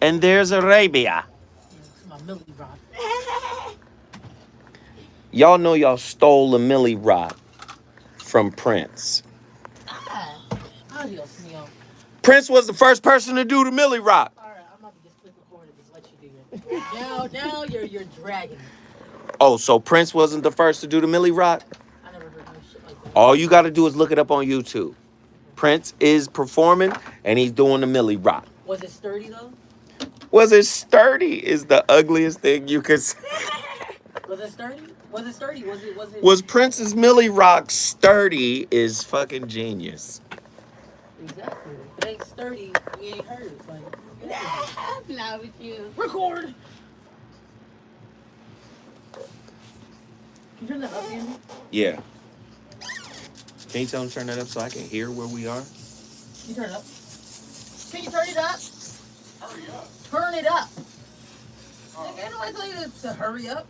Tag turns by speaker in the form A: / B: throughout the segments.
A: And there's Arabia.
B: It's my Millie Rock.
A: Y'all know y'all stole the Millie Rock from Prince.
B: Adios, Neo.
A: Prince was the first person to do the Millie Rock.
B: All right, I'm about to just click record and just let you do it. Now you're dragging it.
A: Oh, so Prince wasn't the first to do the Millie Rock?
B: I never heard no shit like that.
A: All you got to do is look it up on YouTube. Prince is performing, and he's doing the Millie Rock.
B: Was it sturdy though?
A: Was it sturdy? Is the ugliest thing you could say.
B: Was it sturdy? Was it sturdy? Was it?
A: Was Prince's Millie Rock sturdy? Is fucking genius.
B: Exactly. If it ain't sturdy, we ain't heard it. Like,
C: Not with you.
B: record. Can you turn that up, Andy?
A: Yeah. Can you tell him to turn that up so I can hear where we are?
B: You turn it up. Can you turn it up? Hurry up. Turn it up. Nigga, ain't nobody tell you to hurry up.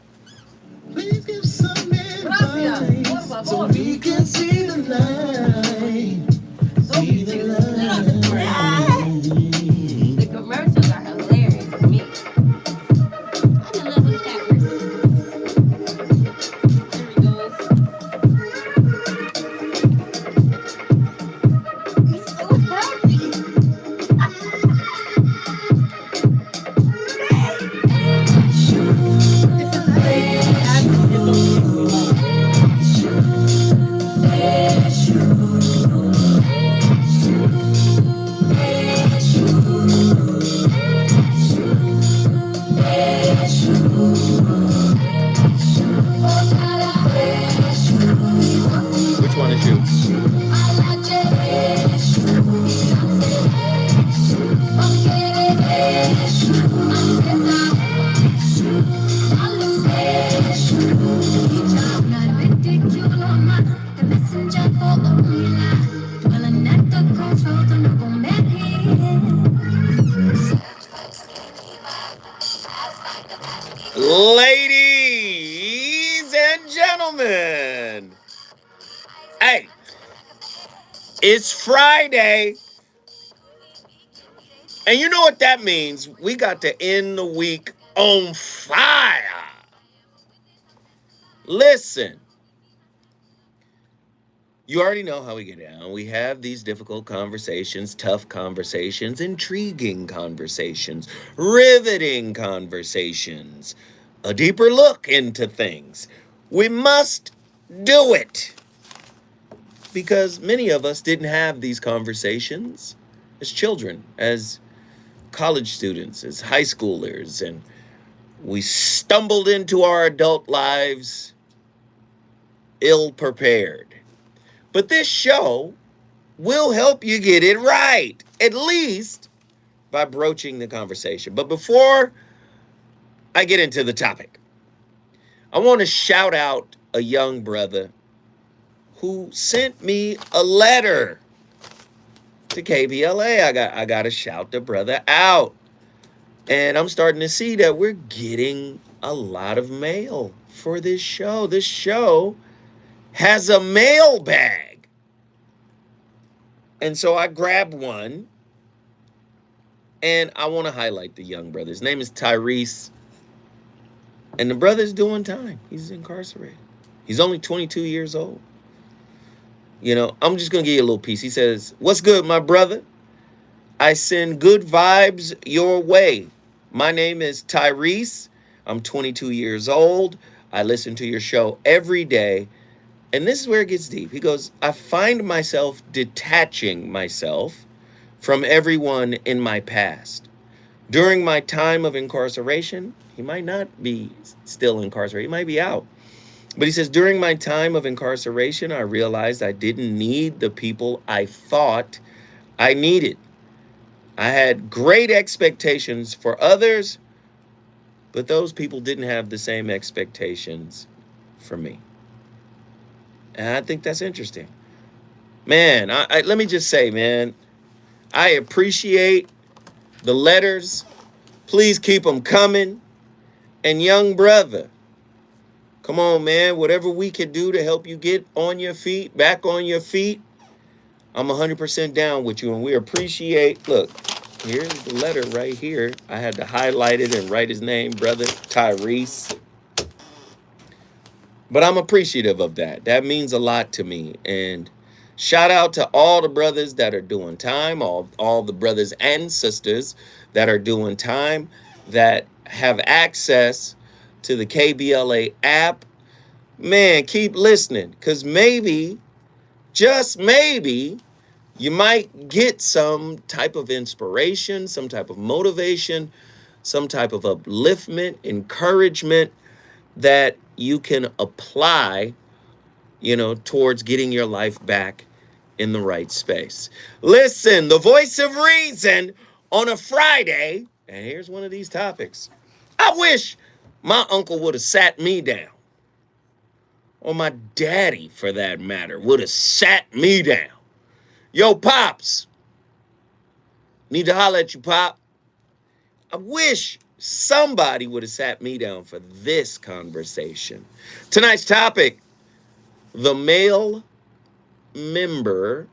D: Please give some
B: Gracias.
D: so we can see the light. See the light.
C: The commercials are hilarious to me. I'm in love with that person.
B: There he goes.
C: He's so happy.
A: Which one is you? Ladies and gentlemen, hey, it's Friday, and you know what that means. We got to end the week on fire. Listen, you already know how we get down. We have these difficult conversations, tough conversations, intriguing conversations, riveting conversations, a deeper look into things. We must do it because many of us didn't have these conversations as children, as college students, as high schoolers, and we stumbled into our adult lives ill-prepared. But this show will help you get it right, at least by broaching the conversation. But before I get into the topic, I want to shout out a young brother who sent me a letter to KBLA. I got to shout the brother out. And I'm starting to see that we're getting a lot of mail for this show. This show has a mailbag. And so I grabbed one, and I want to highlight the young brother. His name is Tyrese, and the brother's doing time. He's incarcerated. He's only 22 years old. You know, I'm just going to give you a little piece. He says, "What's good, my brother? I send good vibes your way. My name is Tyrese. I'm 22 years old. I listen to your show every day." And this is where it gets deep. He goes, "I find myself detaching myself from everyone in my past. During my time of incarceration," he might not be still incarcerated, he might be out. But he says, "During my time of incarceration, I realized I didn't need the people I thought I needed. I had great expectations for others, but those people didn't have the same expectations for me." And I think that's interesting. Man, let me just say, man, I appreciate the letters. Please keep them coming. And young brother, come on, man, whatever we can do to help you get on your feet, back on your feet, I'm 100% down with you. And we appreciate, look, Here's the letter right here. I had to highlight it and write his name, brother Tyrese. But I'm appreciative of that. That means a lot to me. And shout out to all the brothers that are doing time, all the brothers and sisters that are doing time, that have access to the KBLA app. Man, keep listening, because maybe, just maybe, you might get some type of inspiration, some type of motivation, some type of upliftment, encouragement that you can apply, towards getting your life back in the right space. Listen, the voice of reason on a Friday, and here's one of these topics. I wish my uncle would have sat me down, or my daddy, for that matter, would have sat me down. Yo, Pops. Need to holler at you, Pop. I wish somebody would have sat me down for this conversation. Tonight's topic, the Male Member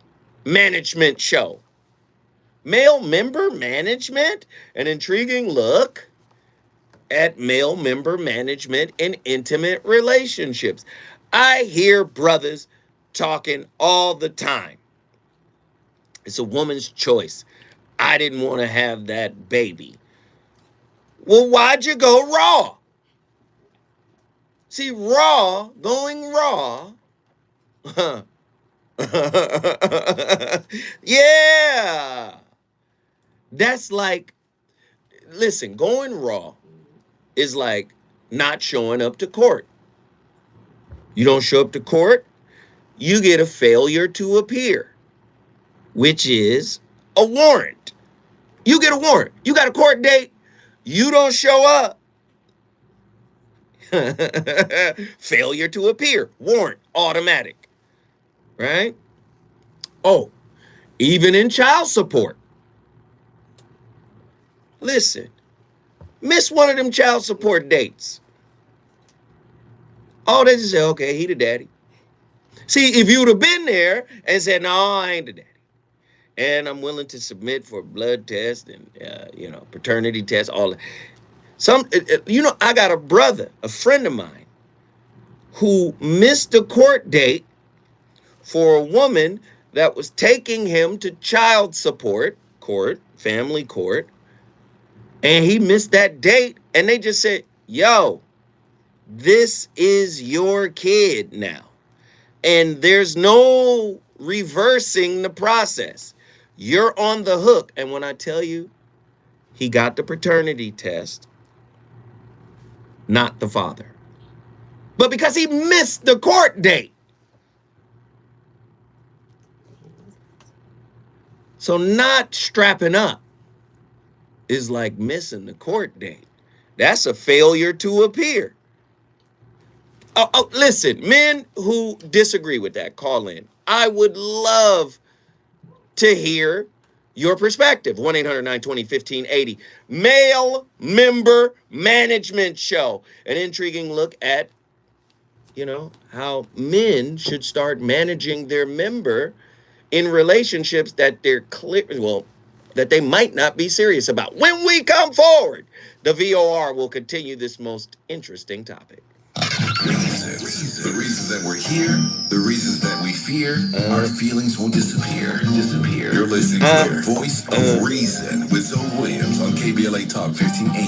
A: Management Show. Male Member Management? An intriguing look at male member management in intimate relationships. I hear brothers talking all the time. It's a woman's choice. I didn't want to have that baby. Well, why'd you go raw? See, going raw. Yeah. That's like, listen, going raw is like not showing up to court. You don't show up to court, you get a failure to appear, which is a warrant. You get a warrant. You got a court date. You don't show up. Failure to appear. Warrant. Automatic. Right? Oh, even in child support. Listen. Miss one of them child support dates. Oh, they just say, okay, he the daddy. See, if you would have been there and said, no, I ain't the daddy, and I'm willing to submit for a blood test and, paternity test, all that. I got a brother, a friend of mine, who missed a court date for a woman that was taking him to child support court, family court, and he missed that date, and they just said, yo, this is your kid now. And there's no reversing the process. You're on the hook. And when I tell you, he got the paternity test, not the father. But because he missed the court date. So not strapping up is like missing the court date. That's a failure to appear. Oh, listen, men who disagree with that, call in. I would love to hear your perspective. 1-800-920-1580. Male Member Management Show. An intriguing look at, how men should start managing their member in relationships that they're that they might not be serious about. When we come forward, the VOR will continue this most interesting topic.
E: The reasons that we're here, the reasons that we fear, our feelings won't disappear. You're listening to the voice of reason with Zoe Williams on KBLA Talk 1580.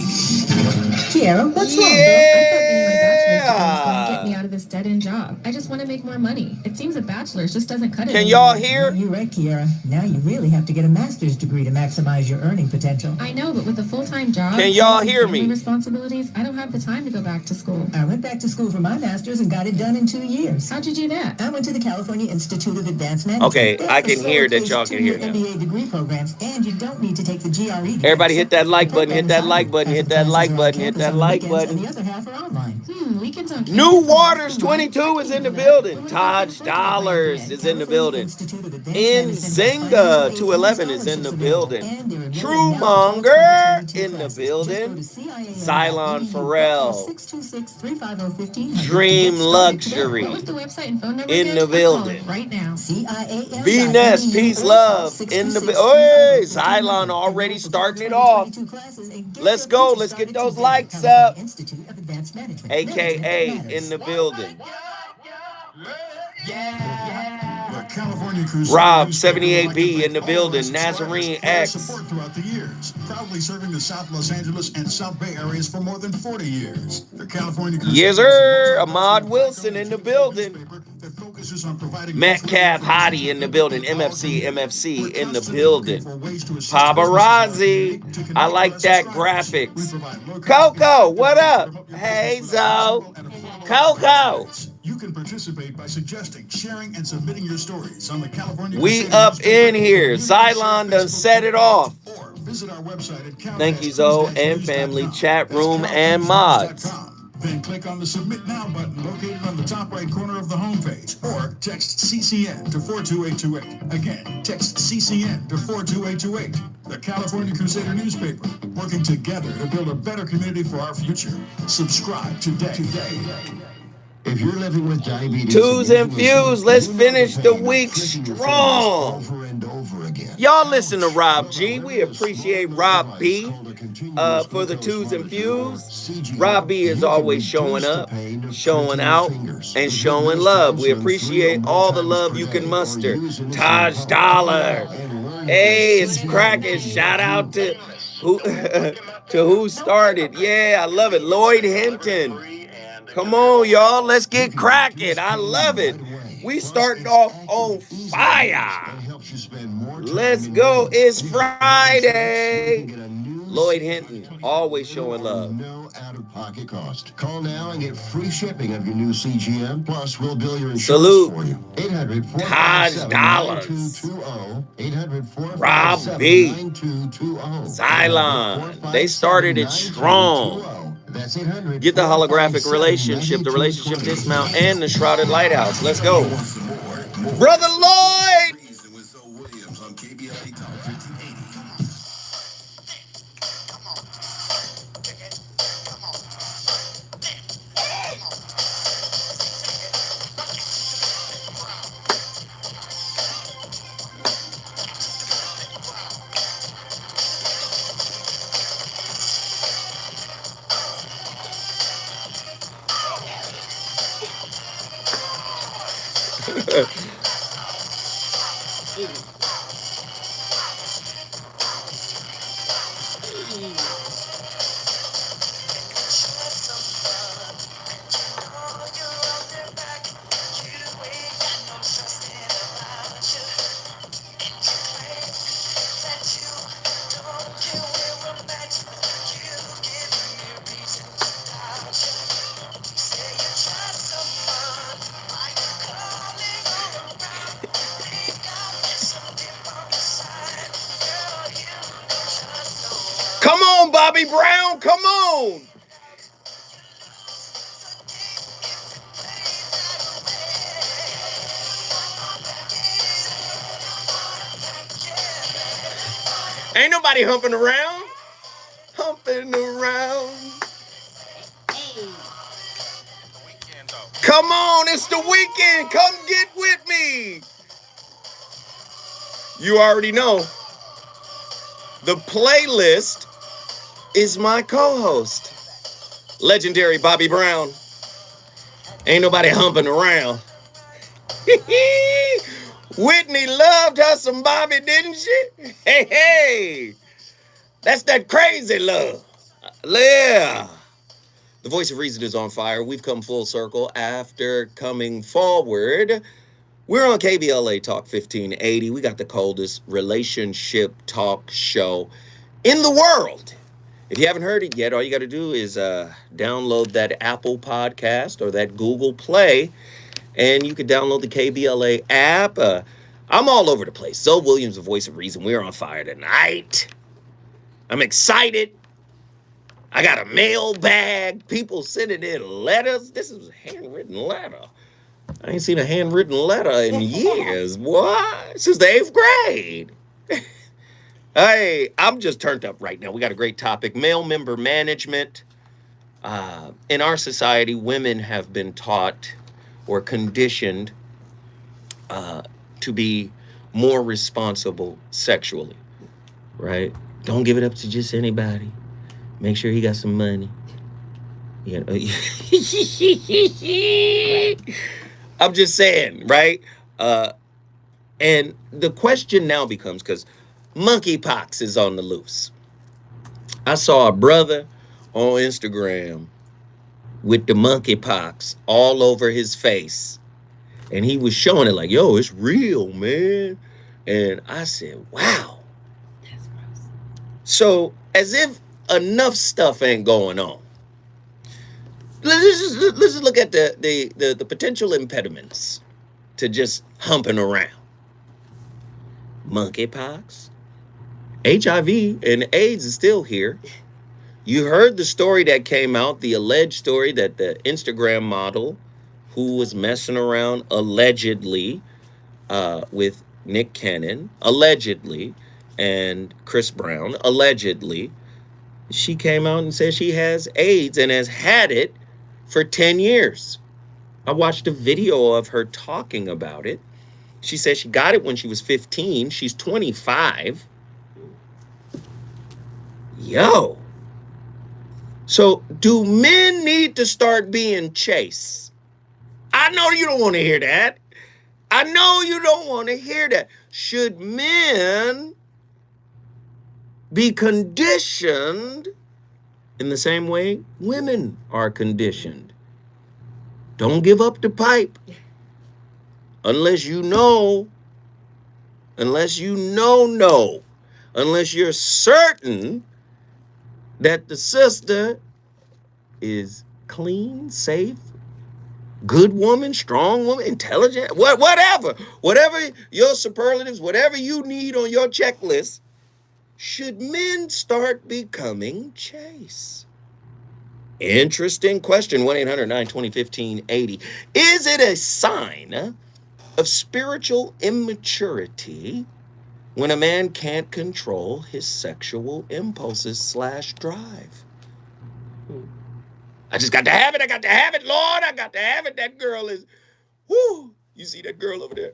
F: Kiara, what's wrong,
C: I thought getting my bachelor's degree was going to get me out of this dead-end job. I just want to make more money. It seems a bachelor's just doesn't cut it.
A: Can y'all hear?
F: You're right, Kiara. Now you really have to get a master's degree to maximize your earning potential.
C: I know, but with a full-time job,
A: Can y'all
C: and
A: hear
C: family
A: me?
C: responsibilities, I don't have the time to go back to school.
F: I went back to school for my master's and got it done in 2 years.
C: How'd you do that?
F: I went to the California Institute of Advanced Management.
A: Okay,
F: They
A: I can hear that
F: facilitate
A: y'all can hear now.
F: MBA degree programs, and you don't need to take the GRE.
A: Everybody hit that like button, hit that like button, hit that like button, hit that like
F: And
A: button.
F: the other half are online.
C: Weekends on
A: New
C: campus.
A: Waters 22 is in the building. Taj Dollars is in the building. Nzinga 211 is in the building. Truemonger in the building. Cylon Pharrell. Dream Luxury in the building. Venus, peace, love in the building. Oh, Cylon already starting it off. Let's go. Let's get those likes up. AKA in the building. Rob 78B in the building. Nazarene X.
E: Throughout the years, proudly serving the South Los Angeles and South Bay areas for more than 40 years. The California
A: Yes, sir. Ahmad Wilson in the building. Metcalf Hottie in the building. MFC in the building. Paparazzi. I like that graphics. Coco, what up? Hey, Zo. Coco.
E: You can participate by suggesting, sharing, and submitting your stories on the California.
A: We up in here. Cylon done set it off.
E: Or visit our website at
A: Thank you, Zo and family, chat room, and mods.
E: Then click on the Submit Now button located on the top right corner of the homepage, or text CCN to 42828. Again, text CCN to 42828. The California Crusader newspaper, working together to build a better community for our future. Subscribe today.
D: If you're living with diabetes,
A: Twos and Fuse, let's finish the week strong.
D: Over and over again.
A: Y'all listen to Rob G. We appreciate Rob B for the Twos and Fuse. Rob B is always showing up, showing out, and showing love. We appreciate all the love you can muster. Taj Dollar. Hey, it's cracking. Shout out to who started. Yeah, I love it. Lloyd Hinton. Come on, y'all. Let's get cracking. I love it. We starting off on fire. Let's go. It's Friday. Lloyd Hinton, always showing love.
D: No out-of-pocket cost. Call now and get free shipping of your new CGM. Plus, we'll bill your insurance
A: Salute.
D: for you. 800
A: Taj Dollars. 800 Rob B. Cylon. They started it strong.
D: That's 800.
A: Get the holographic relationship, the relationship dismount, and the shrouded lighthouse. Let's go. Brother Lloyd! Come on, Bobby Brown, come on. Ain't nobody humping around. Humping around. Come on, it's the weekend. Come get with me. You already know. The playlist is my co-host, legendary Bobby Brown. Ain't nobody humping around. Whitney loved her some Bobby, didn't she? Hey. That's that crazy love. Yeah. The voice of reason is on fire. We've come full circle after coming forward. We're on KBLA Talk 1580. We got the coldest relationship talk show in the world. If you haven't heard it yet, all you got to do is download that Apple podcast or that Google Play, and you can download the KBLA app. I'm all over the place. Zoe Williams, the voice of reason. We're on fire tonight. I'm excited. I got a mailbag. People sending in letters. This is a handwritten letter. I ain't seen a handwritten letter in years. What? Since the 8th grade. Hey, I'm just turned up right now. We got a great topic. Male member management. In our society, women have been taught or conditioned to be more responsible sexually, right? Don't give it up to just anybody. Make sure he got some money. You know, I'm just saying, right? And the question now becomes, because monkeypox is on the loose. I saw a brother on Instagram with the monkeypox all over his face. And he was showing it like, yo, it's real, man. And I said, wow.
C: That's gross.
A: So as if enough stuff ain't going on. Let's just look at the potential impediments to just humping around. Monkeypox, HIV, and AIDS is still here. You heard the story that came out, the alleged story that the Instagram model who was messing around allegedly with Nick Cannon, allegedly, and Chris Brown, allegedly, she came out and said she has AIDS and has had it for 10 years. I watched a video of her talking about it. She said she got it when she was 15. She's 25. Yo. So do men need to start being chaste? I know you don't want to hear that. I know you don't want to hear that. Should men be conditioned in the same way women are conditioned? Don't give up the pipe unless you know, unless you're certain that the sister is clean, safe, good woman, strong woman, intelligent, whatever your superlatives, whatever you need on your checklist. Should men start becoming chaste? Interesting question. 1-800-920-1580. Is it a sign of spiritual immaturity when a man can't control his sexual impulses / drive? I just got to have it. I got to have it, Lord. I got to have it. That girl is, whoo. You see that girl over there?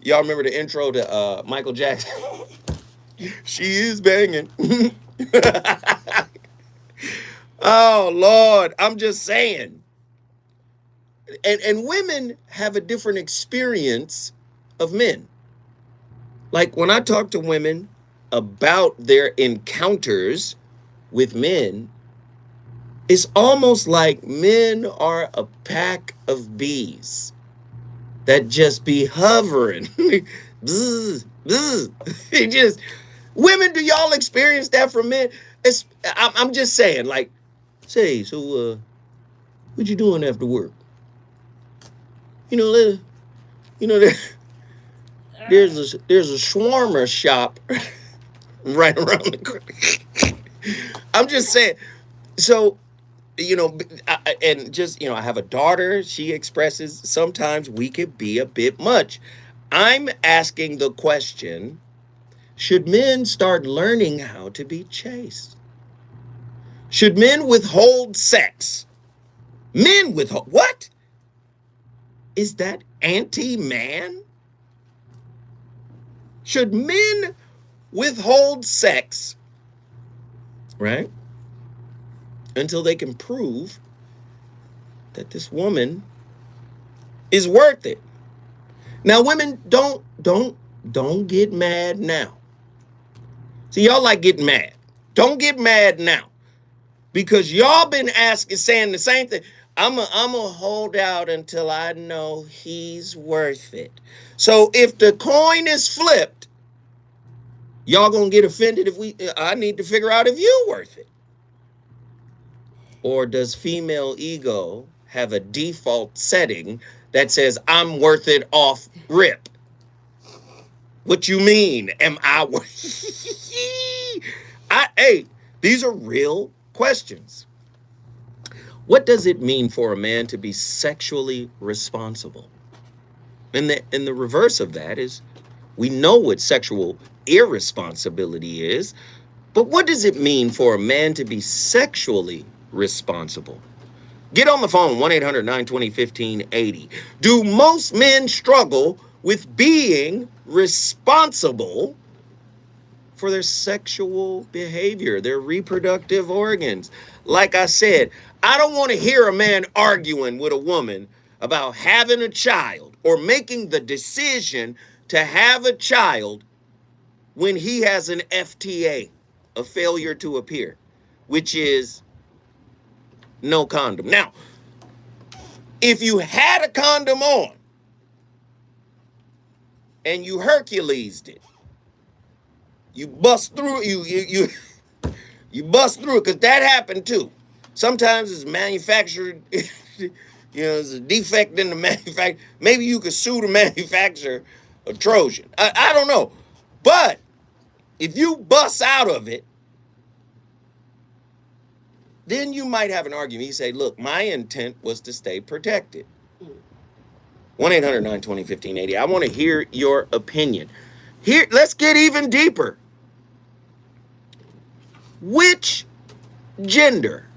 A: Y'all remember the intro to Michael Jackson? She is banging. Oh, Lord. I'm just saying. And women have a different experience of men. Like when I talk to women about their encounters with men, it's almost like men are a pack of bees that just be hovering. Bzz, bzz. Just, women, do y'all experience that from men? I'm just saying, like, say, so what you doing after work? There's a shawarma shop right around the corner. I'm just saying. So, and just, I have a daughter. She expresses sometimes we could be a bit much. I'm asking the question, should men start learning how to be chaste? Should men withhold sex? Men withhold, what? Is that anti-man? Should men withhold sex, right? Until they can prove that this woman is worth it. Now, women, don't get mad now. See, y'all like getting mad. Don't get mad now. Because y'all been saying the same thing. I'm a hold out until I know he's worth it. So if the coin is flipped, y'all gonna get offended if I need to figure out if you're worth it. Or does female ego have a default setting that says I'm worth it off rip? What you mean? Am I worth? Hey, these are real questions. What does it mean for a man to be sexually responsible? And the reverse of that is, we know what sexual irresponsibility is, but what does it mean for a man to be sexually responsible? Get on the phone, 1-800-920-1580. Do most men struggle with being responsible for their sexual behavior, their reproductive organs? Like I said, I don't want to hear a man arguing with a woman about having a child or making the decision to have a child when he has an FTA, a failure to appear, which is no condom. Now, if you had a condom on and you Herculesed it, you bust through you bust through it, because that happened too. Sometimes it's manufactured, there's a defect in the manufacturer. Maybe you could sue the manufacturer of Trojan. I don't know. But if you bust out of it, then you might have an argument. You say, look, my intent was to stay protected. 1-800-920-1580. I want to hear your opinion. Here, let's get even deeper. Which gender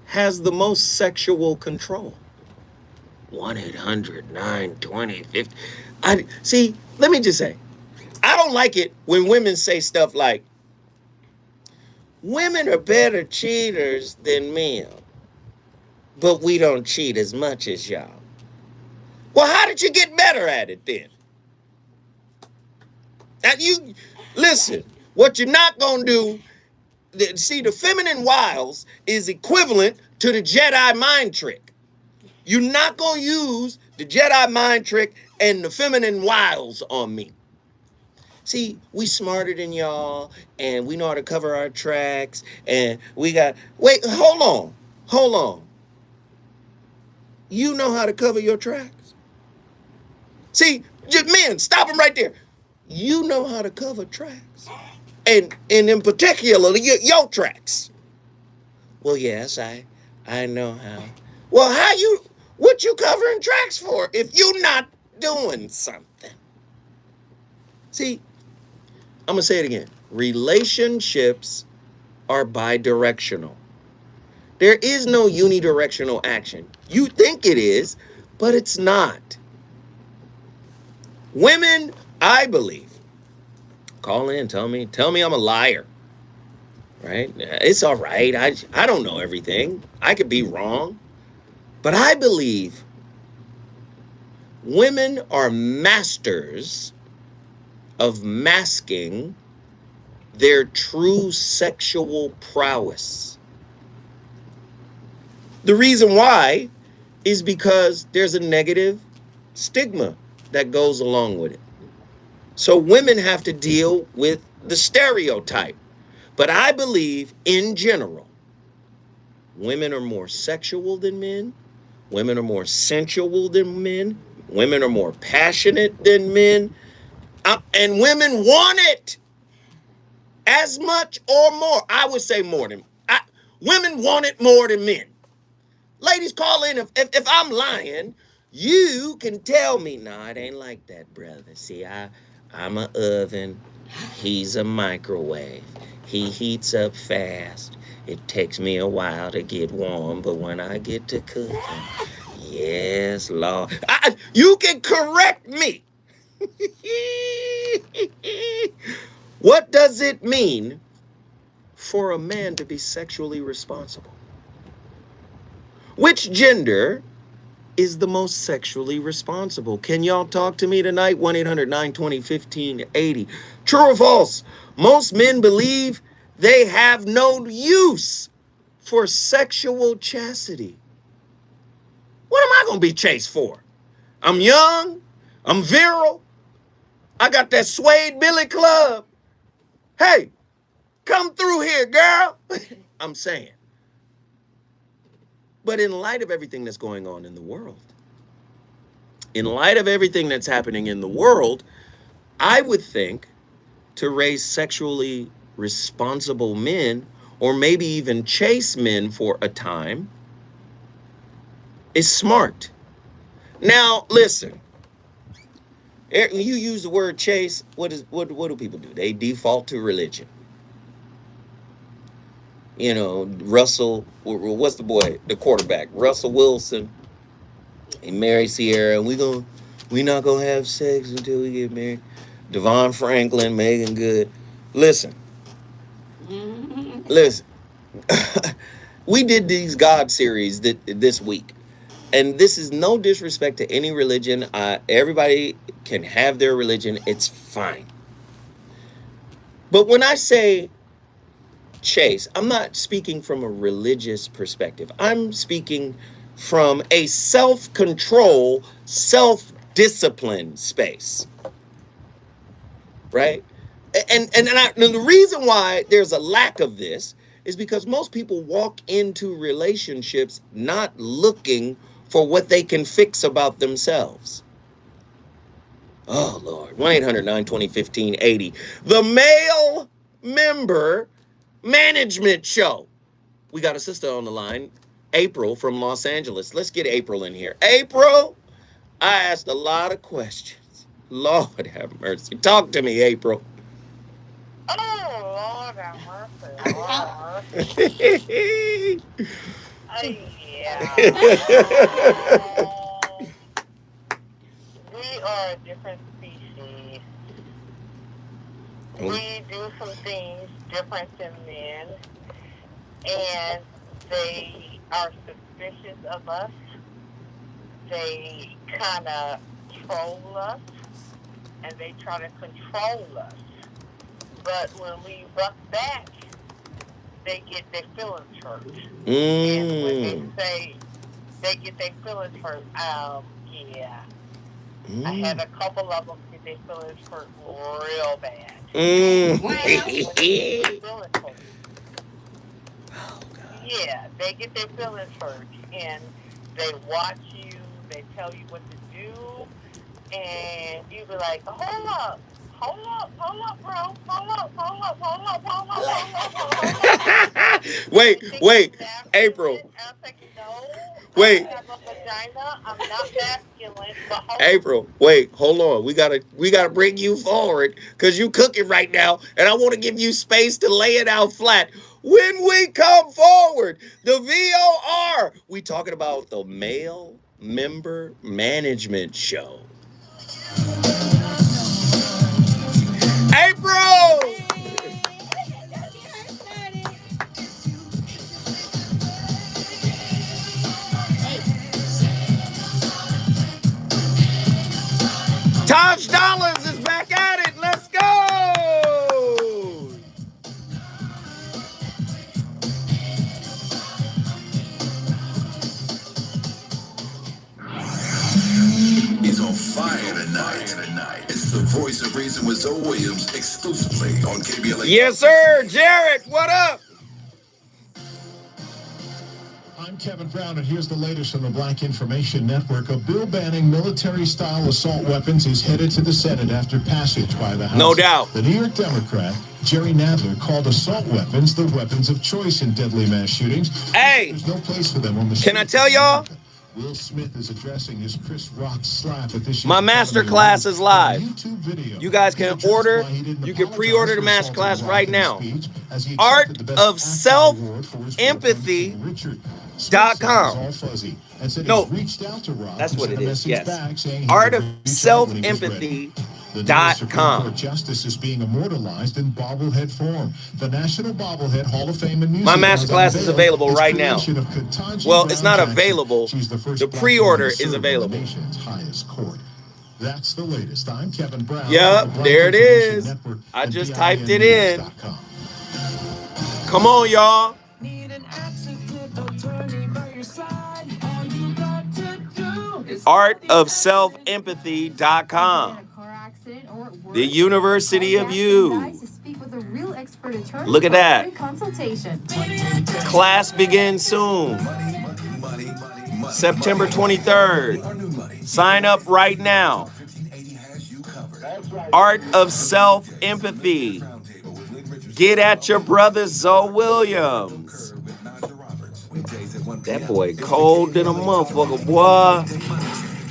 A: has the most sexual control? 1-800-920-15. See, let me just say, I don't like it when women say stuff like, women are better cheaters than men, but we don't cheat as much as y'all. Well, how did you get better at it then? Now you listen, what you're not gonna do, see, the feminine wiles is equivalent to the Jedi mind trick. You're not gonna use the Jedi mind trick and the feminine wiles on me. See, we smarter than y'all, and we know how to cover our tracks, and we got, wait, hold on. You know how to cover your tracks? See, men, stop them right there. You know how to cover tracks. And in particular, your tracks. Well, yes, I know how. Well, what you covering tracks for if you're not doing something? See, I'm going to say it again. Relationships are bidirectional. There is no unidirectional action. You think it is, but it's not. Women, I believe, call in, tell me I'm a liar, right? It's all right. I don't know everything. I could be wrong. But I believe women are masters of masking their true sexual prowess. The reason why is because there's a negative stigma that goes along with it. So women have to deal with the stereotype. But I believe, in general, women are more sexual than men. Women are more sensual than men. Women are more passionate than men. And women want it as much or more. I would say more than women want it more than men. Ladies, call in. If I'm lying, you can tell me, no, it ain't like that, brother. See, I'm an oven. He's a microwave. He heats up fast. It takes me a while to get warm, but when I get to cooking, yes, Lord. You can correct me. What does it mean for a man to be sexually responsible? Which gender is the most sexually responsible? Can y'all talk to me tonight? 1-800-920-1580. True or false? Most men believe they have no use for sexual chastity. What am I going to be chased for? I'm young. I'm virile. I got that suede Billy Club. Hey, come through here, girl. I'm saying. But in light of everything that's going on in the world, in light of everything that's happening in the world, I would think to raise sexually responsible men, or maybe even chase men for a time is smart. Now, listen. When you use the word chase, what do people do? They default to religion. You know, Russell, what's the boy, the quarterback, Russell Wilson. He married Sierra, and we not gonna have sex until we get married. Devon Franklin, Megan Good. Listen. We did these God series this week. And this is no disrespect to any religion. Everybody can have their religion. It's fine. But when I say chase, I'm not speaking from a religious perspective. I'm speaking from a self-control, self-discipline space. Right? And the reason why there's a lack of this is because most people walk into relationships not looking for what they can fix about themselves. Oh, Lord. 1-800-920-1580. The Male Member Management Show. We got a sister on the line, April from Los Angeles. Let's get April in here. April, I asked a lot of questions. Lord have mercy. Talk to me, April.
G: Oh, Lord have mercy. Yeah. We are a different species. We do some things different than men, and they are suspicious of us. They kind of troll us, and they try to control us. But when we buck back, they get their feelings hurt. And when they say they get their feelings hurt, yeah. I had a couple of them get their feelings hurt real bad. Yeah, they get their feelings hurt, and they watch you, they tell you what to do, and you be like, hold up, bro,
A: Wait, April. Wait.
G: I'm not masculine, but
A: April, wait, hold on. We gotta bring you forward because you cooking right now, and I want to give you space to lay it out flat. When we come forward, the VOR, we talking about the Male Member Management Show. April! Taj Dollars is back at it. Let's go!
E: He's on fire tonight. It's the Voice of Reason with Zoe Williams, exclusively on KBLA.
A: Yes, sir. Jared, what up?
D: I'm Kevin Brown, and here's the latest from the Black Information Network. A bill banning military-style assault weapons is headed to the Senate after passage by the House.
A: No doubt.
D: The New York Democrat, Jerry Nadler, called assault weapons the weapons of choice in deadly mass shootings.
A: Hey,
D: there's no place for them on the
A: can I tell y'all?
D: Will Smith is addressing his Chris Rock slap at this year's
A: My master class is live.
D: YouTube video.
A: You guys can order. You can pre-order the master class right now. Art of Self-Empathy.com. No, that's what it is. Yes. Art of Self-Empathy.com.
D: Justice is being immortalized in bobblehead form. The National Bobblehead Hall of Fame and Museum.
A: My masterclass is available right now. Well, it's not available. The pre-order is available.
D: That's the latest. I'm Kevin Brown.
A: Yep, there it is. I just typed it in. Come on, y'all. Artofselfempathy.com. The University of You. Look at that. Class begins soon. September 23rd. Sign up right now. Art of Self-Empathy. Get at your brother Zoe Williams. That boy cold than a motherfucker, boy.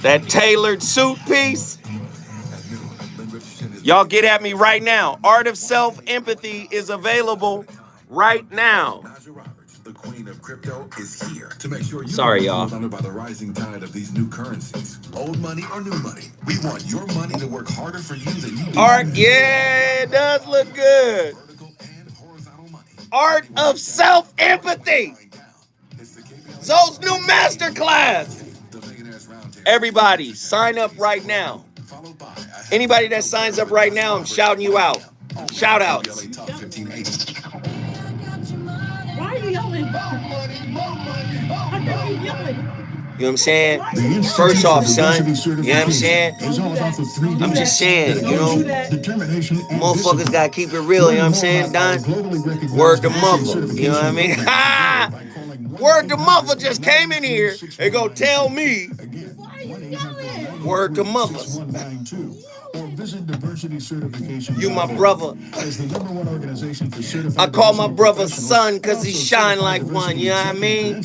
A: That tailored suit piece. Y'all get at me right now. Art of Self-Empathy is available right now.
E: The queen of crypto is here to make sure you
A: Sorry, y'all.
E: under by the rising tide of these new currencies. Old money or new money. We want your money to work harder for you than you do.
A: Art, yeah, it does look good. Art of Self-Empathy. Zoe's new masterclass. Everybody, sign up right now. Anybody that signs up right now, I'm shouting you out. Shoutouts.
B: Why are you yelling? Why are you yelling?
A: You know what I'm saying? First off, son, you know what I'm saying? I'm just saying, you know, motherfuckers gotta keep it real, you know what I'm saying, Don? Word to mother, you know what I mean? Ha! Word to mother just came in here and go tell me.
B: Why are you yelling?
A: Word to mothers. You my brother. I call my brother son because he shine like one, you know what I mean?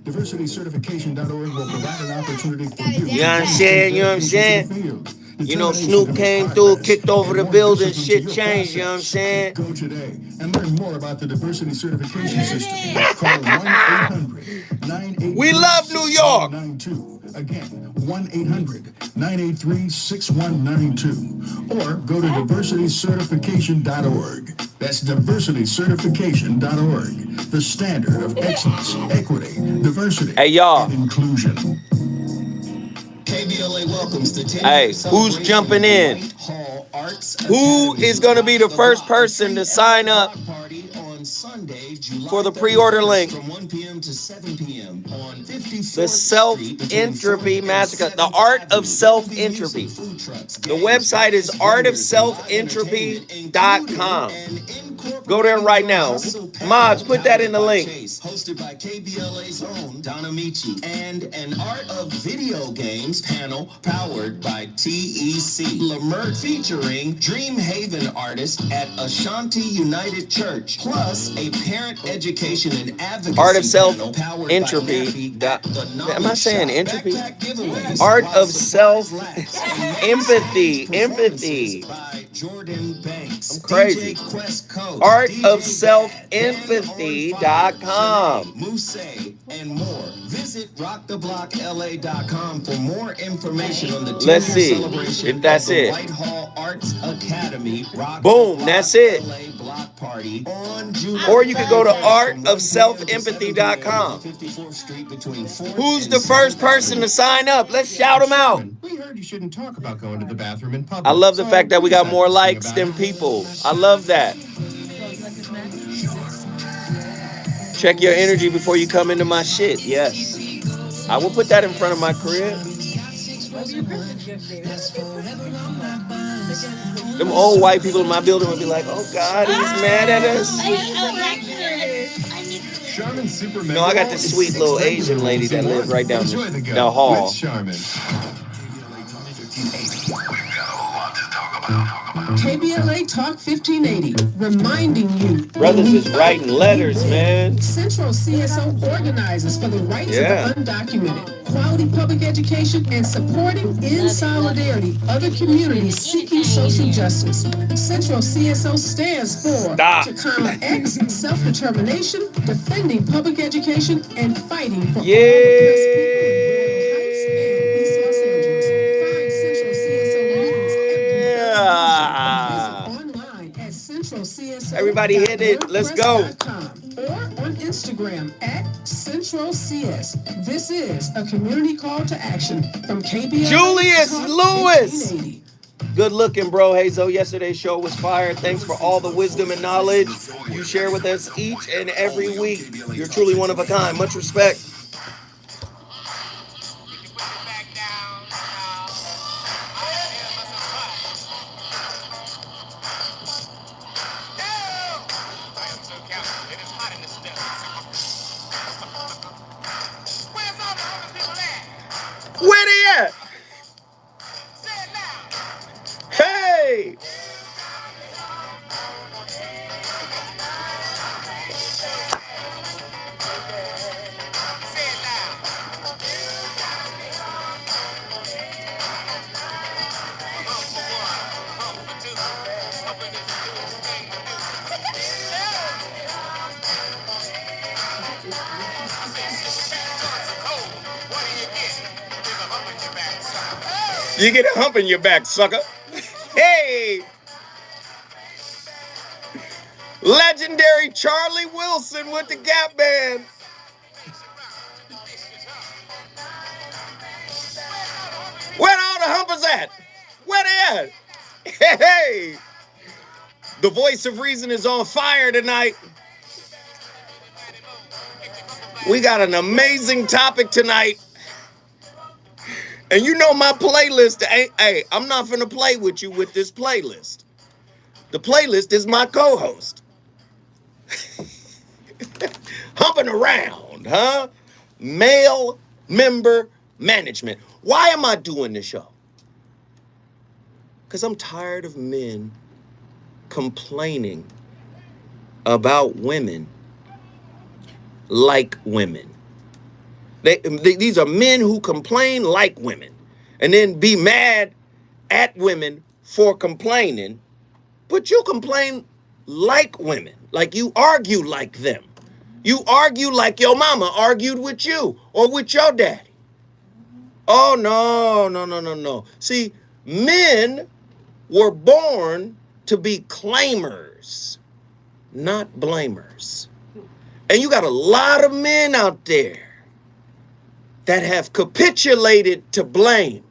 D: DiversityCertification.org will provide an opportunity for you.
A: You know what I'm saying? You know what I'm saying? You know, Snoop came through, kicked over the building, shit changed, you know what I'm saying?
D: Go today and learn more about the diversity certification system. Call 1-800-983-6192.
A: We love New York.
D: Again, 1-800-983-6192. Or go to diversitycertification.org. That's diversitycertification.org. The standard of excellence, equity, diversity,
A: Hey, y'all.
D: and inclusion.
H: KBLA welcomes the 10th
A: Hey, who's jumping in? Who is going to be the first person to sign up for the pre-order link?
H: From 1 p.m. to 7 p.m. on 54th
A: The Self-Entropy Massacre. The Art of Self-Entropy. The website is artofselfentropy.com. Go there right now. Mods, put that in the link.
H: Hosted by KBLA's own Donna Michi and an Art of Video Games panel powered by TEC. Lamert featuring Dream Haven artist at Ashanti United Church, plus a parent education and advocacy
A: Art of
H: panel powered by
A: Self-Entropy.
H: Nappy at
A: Am I saying
H: Shop.
A: entropy?
H: Backpack giveaways,
A: Art
H: while
A: of
H: supplies last, and
A: Self-Empathy.
H: performances
A: Empathy.
H: by Jordan Banks,
A: I'm crazy.
H: DJ Quest Coast,
A: artofselfempathy.com.
H: Mousse, and more. Visit rocktheblockla.com for more information on the 10-year
A: Let's see
H: celebration
A: if that's
H: of the
A: it.
H: Whitehall Arts Academy Rock
A: Boom,
H: the
A: that's
H: Block
A: it.
H: LA Block Party on July
A: Or you could go to
H: 31st
A: artofselfempathy.com.
H: from 54th Street between 4th
A: Who's
H: and
A: the first
H: 7th
A: person to
H: Avenue.
A: sign up? Let's shout them out.
I: We heard you shouldn't talk about going to the bathroom in public.
A: I love the fact that we got more
I: decided to sing
A: likes
I: about
A: than
I: it.
A: people. I love that. Check your energy before you come into my shit. Yes. I will put that in front of my crib. Them old white people in my building would be like, oh God, he's mad at us.
I: Charmin Super
A: No, I got this sweet little Asian lady that lives right down
I: Enjoy the go
A: the hall.
I: with Charmin.
J: KBLA Talk 1580, reminding you.
A: Brothers is writing letters, man.
J: Central CSO organizes for the rights of the undocumented, quality public education, and supporting in solidarity other communities seeking social justice. Central CSO stands for Chicana X, self-determination, defending public education, and fighting for all oppressed people in Brooklyn Heights and East Los Angeles. Find Central CSO meetings online at centralcso.
A: Everybody hit it. Let's go.
J: Or on Instagram at CentralCS. This is a community call to action from KBLA.
A: Julius
J: Talk
A: Lewis.
J: 1580.
A: Good looking, bro. Hey, Zoe, yesterday's show was fire. Thanks for all the wisdom and knowledge you share with us each and every week. You're truly one of a kind. Much respect. Where they at? Hey! You get a hump in your back, sucker. Hey! Legendary Charlie Wilson with the Gap Band. Where all the humpers at? Where they at? Hey! The voice of reason is on fire tonight. We got an amazing topic tonight. And you know my playlist ain't, hey, I'm not finna play with you with this playlist. The playlist is my co-host. Humping around, huh? Male member management. Why am I doing this show? Because I'm tired of men complaining about women like women. These are men who complain like women and then be mad at women for complaining, but you complain like women, like you argue like them. You argue like your mama argued with you or with your daddy. Oh, no. See, men were born to be claimers, not blamers. And you got a lot of men out there that have capitulated to blame.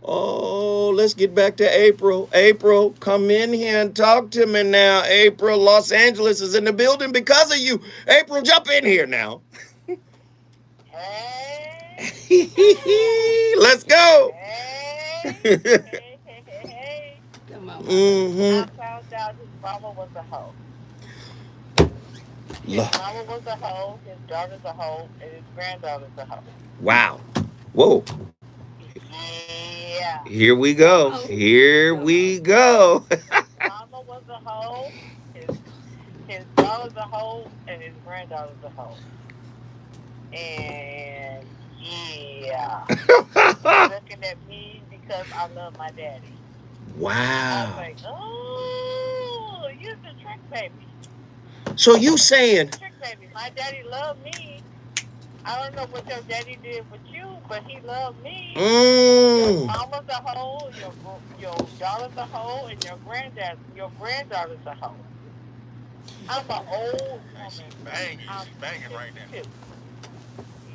A: Oh, let's get back to April. April, come in here and talk to me now. April, Los Angeles is in the building because of you. April, jump in here now. Let's go.
G: Hey.
C: Come on.
G: I found out his mama was a hoe. His mama was a hoe, his daughter's a hoe, and his granddaughter's a hoe.
A: Wow. Whoa.
G: Yeah.
A: Here we go. Here we go.
G: Mama was a hoe, his daughter's a hoe, and his granddaughter's a hoe. And yeah. Looking at me because I love my daddy.
A: Wow.
G: I was like, oh, you're the trick baby.
A: So you saying...
G: Trick baby. My daddy loved me. I don't know what your daddy did with you, but he loved me. Your mama's a hoe, your daughter's a hoe, and your granddaughter's a hoe. I'm an old woman. She's banging right now.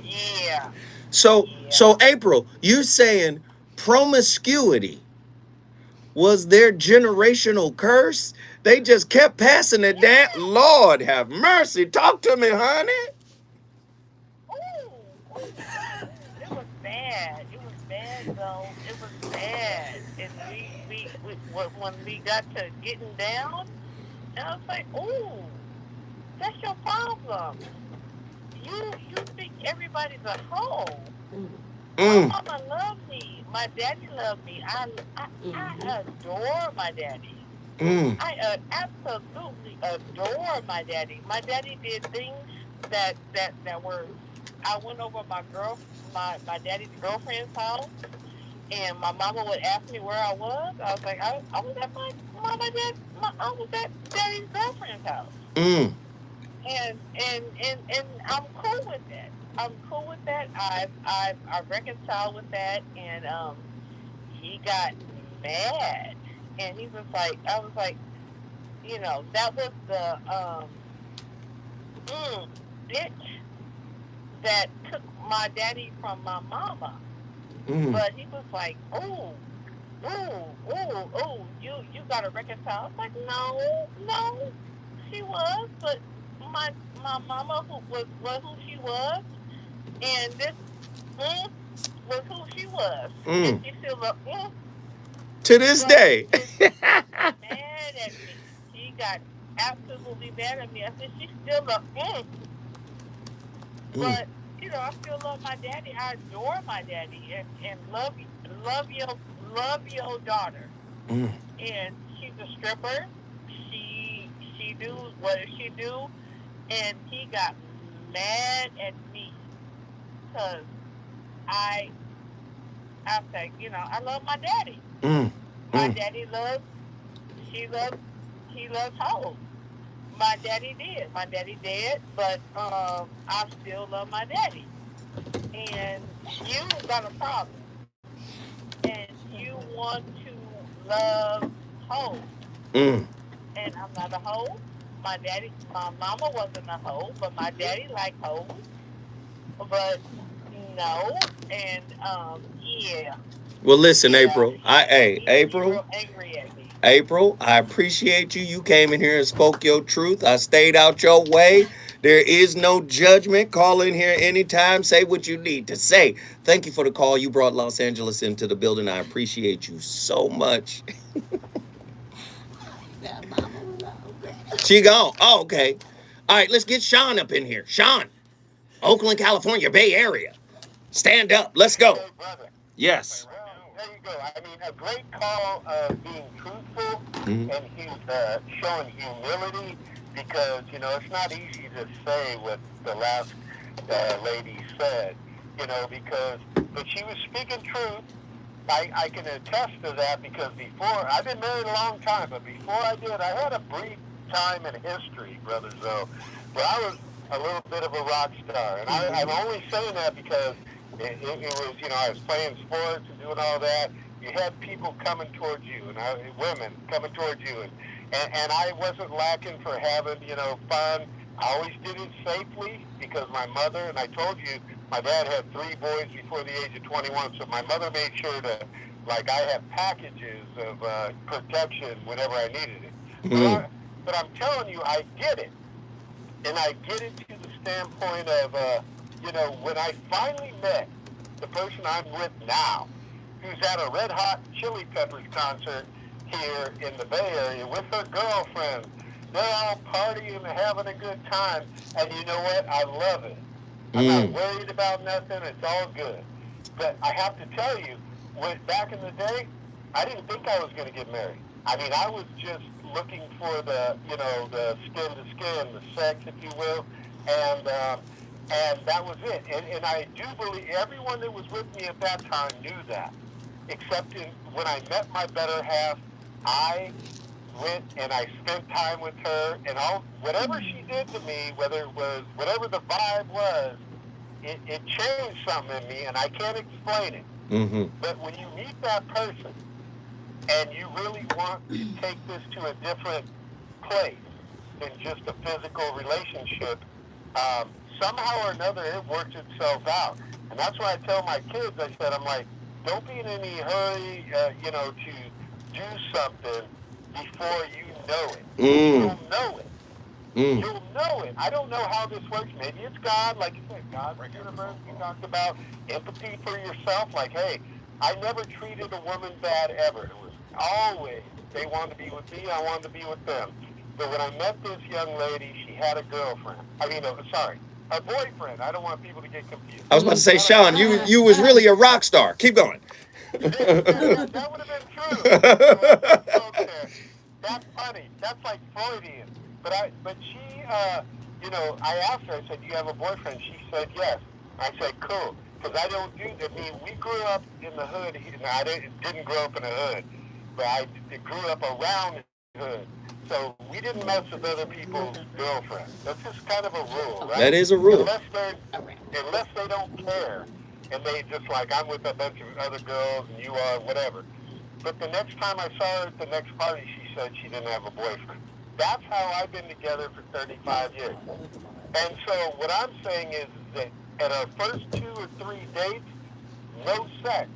G: Yeah.
A: So April, you're saying promiscuity was their generational curse? They just kept passing it down. Lord have mercy. Talk to me, honey.
G: Ooh. It was bad. It was bad, though. It was bad. And we when we got to getting down, I was like, ooh, that's your problem. You think everybody's a hoe. My mama loved me. My daddy loved me. I adore my daddy. I absolutely adore my daddy. My daddy did things that were. I went over my daddy's girlfriend's house, and my mama would ask me where I was. I was like, I was at I was at daddy's girlfriend's house. And I'm cool with that. I'm cool with that. I reconciled with that, and he got mad, and he was like, I was like, you know, that was the bitch that took my daddy from my mama. But he was like, you gotta reconcile. I was like, no, she was, but my mama was who she was, and this was who she was. And she still looked
A: to this day.
G: Mad at me. She got absolutely mad at me. I said, she still looked But you know, I still love my daddy. I adore my daddy, and love your daughter. And she's a stripper. She do what she do. And he got mad at me because I said, you know, I love my daddy. My daddy he loves hoes. My daddy did, but I still love my daddy. And you got a problem. want to love hoes.
A: Mm.
G: And I'm not a hoe. My mama wasn't a hoe, but my daddy liked hoes. But no, and yeah.
A: Well, listen,
G: Yeah,
A: April. April.
G: real angry at me.
A: April, I appreciate you. You came in here and spoke your truth. I stayed out your way. There is no judgment. Call in here anytime. Say what you need to say. Thank you for the call. You brought Los Angeles into the building. I appreciate you so much. She gone. Oh, okay. All right, let's get Sean up in here. Sean, Oakland, California, Bay Area. Stand up. Let's go.
K: Hey, brother.
A: Yes.
K: Well, there you go. I mean, a great call of being truthful and showing humility, because, you know, it's not easy to say what the last lady said, you know, but she was speaking truth. I can attest to that, because before, I've been married a long time, but before I did, I had a brief time in history, Brother Zoe, where I was a little bit of a rock star. And I'm only saying that because it was, you know, I was playing sports and doing all that. You had people coming towards you, and women coming towards you, and I wasn't lacking for having, you know, fun. I always did it safely, because my mother, and I told you, my dad had 3 boys before the age of 21, so my mother made sure to, like, I had packages of protection whenever I needed it. But I'm telling you, I get it. And I get it to the standpoint of, you know, when I finally met the person I'm with now, who's at a Red Hot Chili Peppers concert here in the Bay Area with her girlfriend. They're all partying and having a good time. And you know what? I love it. I'm not worried about nothing. It's all good. But I have to tell you, back in the day, I didn't think I was going to get married. I mean, I was just looking for the, you know, the skin to skin, the sex, if you will, and that was it. And I do believe everyone that was with me at that time knew that, except when I met my better half, I went and I spent time with her, and whatever she did to me, whether it was whatever the vibe was, it changed something in me, and I can't explain it. But when you meet that person, and you really want to take this to a different place than just a physical relationship, somehow or another it works itself out. And that's why I tell my kids, I said, I'm like, don't be in any hurry, you know, to do something before you know it. You'll know it. You'll know it. I don't know how this works. Maybe it's God, like you said, God, the universe. We talked about empathy for yourself. Like, hey, I never treated a woman bad ever. It was always, they wanted to be with me, I wanted to be with them. But when I met this young lady, she had a girlfriend. A boyfriend. I don't want people to get confused.
A: I was about to say, Sean, you was really a rock star. Keep going.
K: That would have been true. Okay. That's funny. That's like Freudian. But she, you know, I asked her, I said, do you have a boyfriend? She said yes. I said, cool. Because I don't do that. I mean, we grew up in the hood. I didn't grow up in the hood, but I grew up around the hood. So we didn't mess with other people's girlfriends. That's just kind of a rule, right?
A: That is a rule.
K: Unless they don't care, and they just like, I'm with a bunch of other girls and you are, whatever. But the next time I saw her at the next party, she said she didn't have a boyfriend. That's how I've been together for 35 years. And so what I'm saying is that at our first 2 or 3 dates, no sex.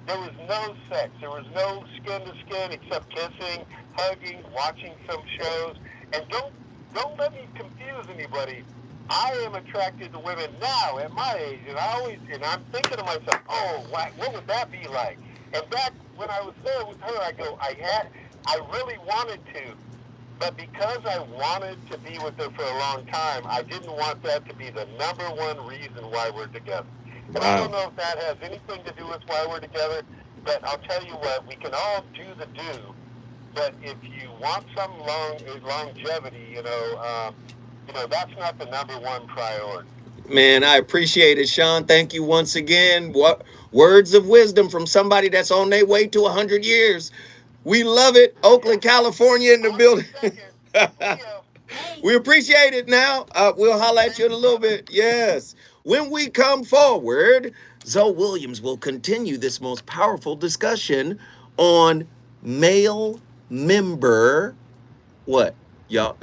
K: There was no sex. There was no skin to skin except kissing, hugging, watching some shows. And don't let me confuse anybody. I am attracted to women now at my age, and I'm thinking to myself, oh, what would that be like? And back when I was there with her, I really wanted to, but because I wanted to be with her for a long time, I didn't want that to be the number one reason why we're together. And I don't know if that has anything to do with why we're together, but I'll tell you what, we can all do the do, but if you want some longevity, you know, that's not the number one priority.
A: Man, I appreciate it, Sean. Thank you once again. What words of wisdom from somebody that's on their way to 100 years. We love it. Oakland, California in the building. We appreciate it now. We'll holler at you in a little bit. Yes. When we come forward, Zoe Williams will continue this most powerful discussion on male member. What? Y'all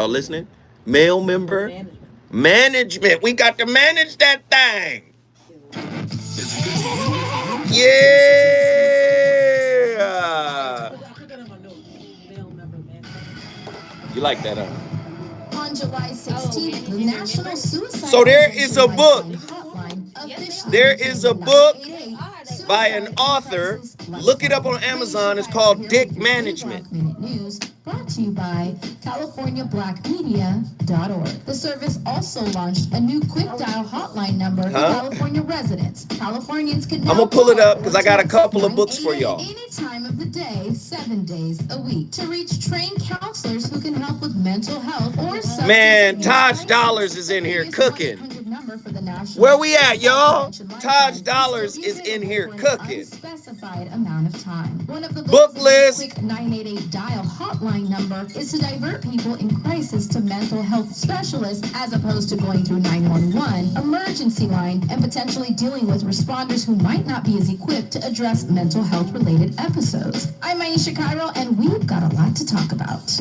A: listening? Male member management. We got to manage that thing. Yeah. You like that, huh?
L: On July 16th, the National Suicide
A: So there is a book.
L: Hotline
A: There is a book by an author. Look it up on Amazon. It's called Dick Management.
L: News brought to you by CaliforniaBlackMedia.org. The service also launched a new quick dial hotline number for California residents. Californians can now
A: I'm gonna pull it up because I got a couple of books for y'all.
L: Any time of the day, 7 days a week, to reach trained counselors who can help with mental health or substance
A: Man,
L: abuse.
A: Taj Dollars is in here cooking. Where we at, y'all? Taj Dollars is in here cooking.
L: Specified amount of time. One of the
A: Book
L: goals of the
A: list.
L: quick 988 dial hotline number is to divert people in crisis to mental health specialists as opposed to going through 911, emergency line, and potentially dealing with responders who might not be as equipped to address mental health related episodes. I'm Aisha Cairo, and we've got a lot to talk about.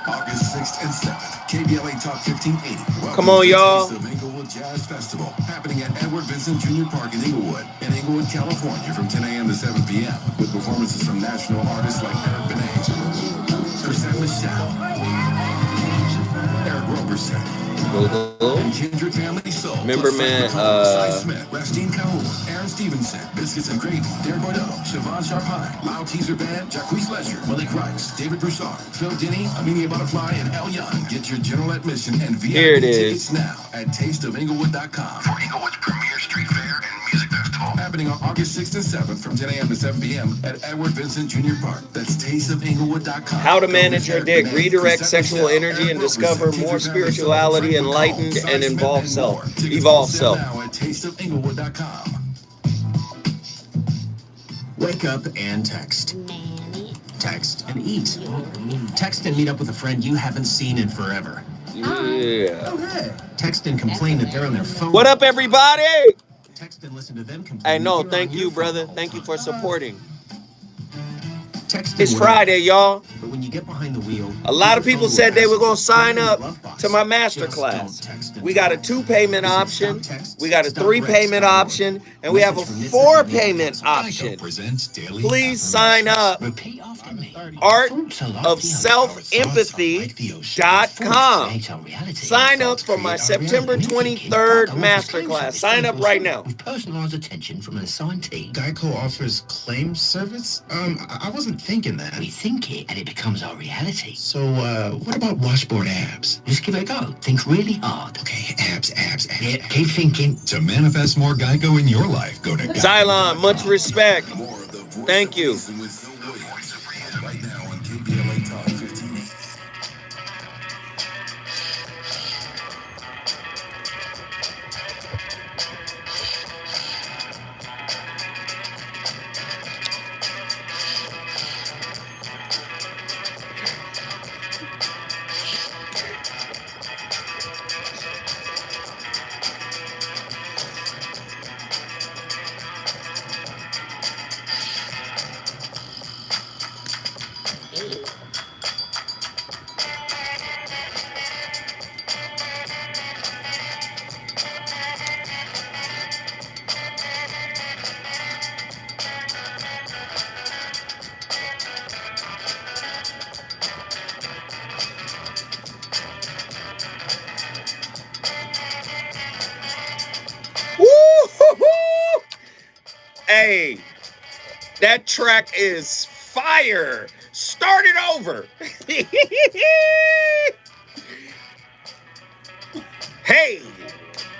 E: August 6th and 7th, KBLA Talk 1580.
A: Come on, y'all.
E: Taste of Inglewood Jazz Festival, happening at Edward Vincent Jr. Park in Inglewood, California, from 10 a.m. to 7 p.m. with performances from national artists like Eric Benet, Chrisette Michelle, Eric Roberson, and Kindred Family Soul.
A: Remember, man,
E: Cy Smith, Rastine Calhoun, Aaron Stevenson, Biscuits and Gravy, Derek Bordeaux, Siobhan Sharpine, Loud Teaser Band, Jacquees Ledger, Malik Rice, David Broussard, Phil Denny, Amelia Butterfly, and El Young. Get your general admission and
A: Here
E: VIP
A: it
E: tickets
A: is.
E: now at tasteofinglewood.com for Inglewood's premier street fair and music festival. Happening on August 6th and 7th from 10 a.m. to 7 p.m. at Edward Vincent Jr. Park. That's tasteofinglewood.com.
A: How to manage your dick, redirect sexual energy, and discover more spirituality, enlightened, and evolve self. Evolve self.
E: Now at tasteofinglewood.com.
H: Wake up and text. Text and eat. Text and meet up with a friend you haven't seen in forever.
A: Yeah.
H: Text and complain that they're on their phone.
A: What up, everybody?
H: Text and listen to them complain.
A: Hey, no,
H: that you're
A: thank
H: on
A: you,
H: your
A: brother.
H: phone.
A: Thank you for supporting.
H: Text
A: It's
H: and whatever.
A: Friday, y'all.
H: But when you get behind the wheel,
A: A lot of people said they were going to sign up to my master class. We got a 2-payment option, we got a 3-payment option, and we have a 4-payment option. Please sign up. artofselfempathy.com. Sign up for my September 23rd masterclass. Sign up right now.
M: Personalized attention from an assigned team.
I: Geico offers claim service? I wasn't thinking that.
M: We think it and it becomes our reality.
I: So, what about washboard abs?
M: Just give it a go. Think really hard.
I: Okay, abs.
M: Yeah, keep thinking.
E: To manifest more Geico in your life, go to
A: Xylon, much respect. Thank you.
E: Right now on KBLA Talk 1580.
A: Woo-hoo-hoo! Hey, that track is fire. Start it over. Hey,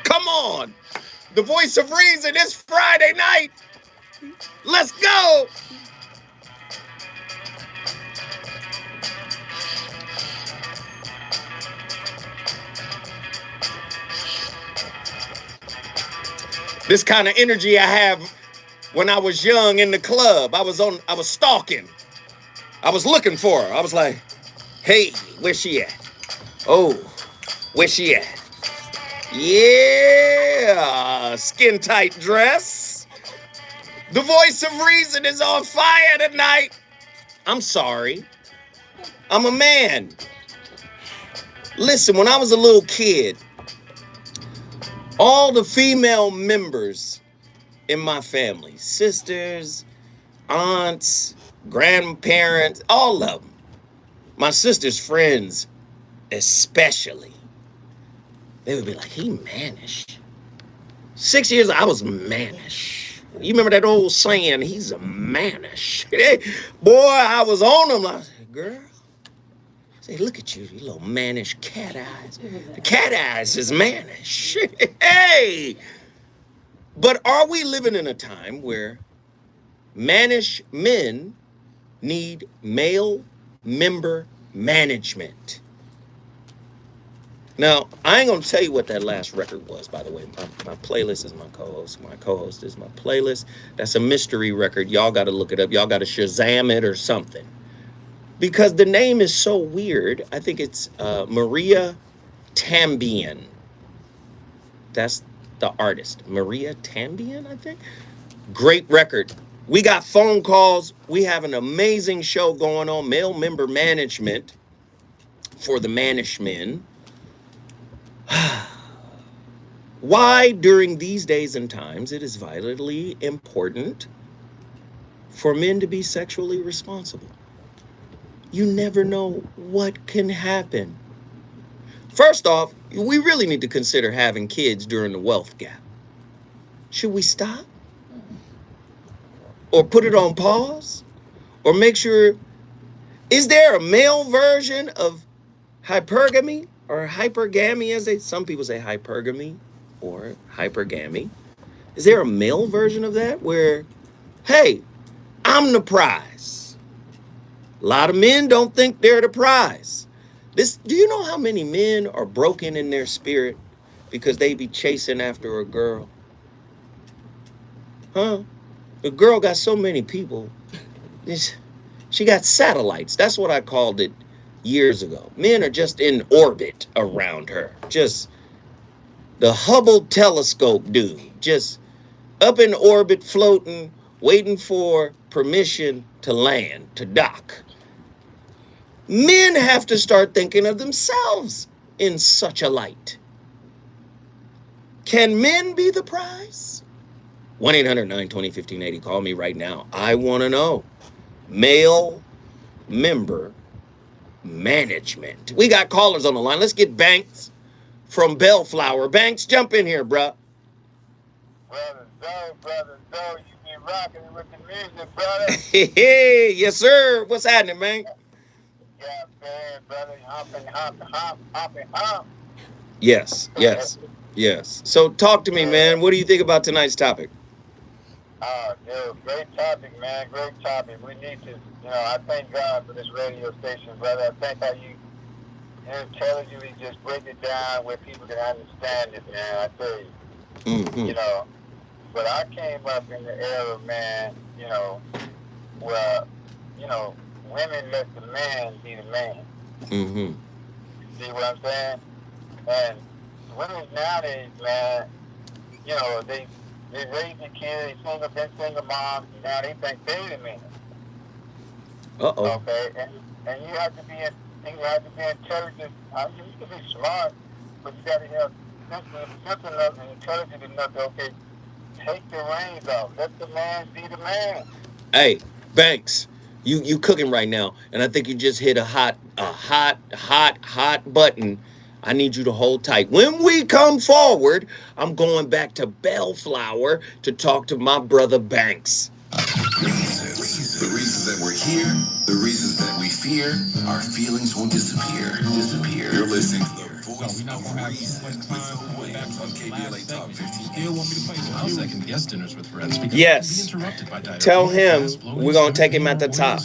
A: come on. The voice of reason is Friday night. Let's go. This kind of energy I have when I was young in the club. I was stalking. I was looking for her. I was like, hey, where's she at? Oh, where's she at? Yeah, skin tight dress. The voice of reason is on fire tonight. I'm sorry. I'm a man. Listen, when I was a little kid, all the female members in my family, sisters, aunts, grandparents, all of them, my sister's friends especially, they would be like, he mannish. 6 years, I was mannish. You remember that old saying, he's a mannish. Boy, I was on him. I said, girl, say, look at you, you little mannish cat eyes. The cat eyes is mannish. Hey! But are we living in a time where mannish men need male member management? Now, I ain't going to tell you what that last record was, by the way. My playlist is my co-host. My co-host is my playlist. That's a mystery record. Y'all got to look it up. Y'all got to Shazam it or something. Because the name is so weird. I think it's Maria Tambian. That's the artist. Maria Tambian, I think. Great record. We got phone calls. We have an amazing show going on. Male member management for the mannish men. Why during these days and times it is vitally important for men to be sexually responsible. You never know what can happen. First off, we really need to consider having kids during the wealth gap. Should we stop? Or put it on pause? Or make sure, is there a male version of hypergamy or hypergamy, as some people say hypergamy or hypergamy? Is there a male version of that where, hey, I'm the prize? A lot of men don't think they're the prize. Do you know how many men are broken in their spirit because they be chasing after a girl? Huh? The girl got so many people. She got satellites. That's what I called it years ago. Men are just in orbit around her. Just the Hubble telescope dude. Just up in orbit, floating, waiting for permission to land, to dock. Men have to start thinking of themselves in such a light. Can men be the prize? 1-800-920-1580. Call me right now. I want to know. Male member management. We got callers on the line. Let's get Banks from Bellflower. Banks, jump in here, bruh.
K: Brother Zoe, you been rocking with the music, brother.
A: Hey, yes, sir. What's happening, man?
K: Yeah, man, brother. Hop.
A: Yes. So talk to me, man. What do you think about tonight's topic?
K: Dude, great topic, man. Great topic. We need to, I thank God for this radio station, brother. I thank how you intelligently just break it down where people can understand it, man. I tell you.
A: Mm-hmm.
K: But I came up in the era, man, where, women let the man be the man.
A: Mm-hmm.
K: See what I'm saying? And women nowadays, man, they raise the kids, been single moms, now they think they're the man.
A: Uh-oh.
K: Okay, and you have to be intelligent. You can be smart, but you got to have simple enough and intelligent enough to, okay, take the reins off. Let the man be the man.
A: Hey, Banks, you cooking right now, and I think you just hit a hot button. I need you to hold tight. When we come forward, I'm going back to Bellflower to talk to my brother Banks.
E: The reasons that we're here, the reasons that we fear, our feelings won't disappear. You're listening to the voice of reason with Zoe Williams on KBLA Talk 15.
N: I'll second guest dinners with friends because
A: yes.
N: Interrupted by
A: Tell him we're going to take him at the top.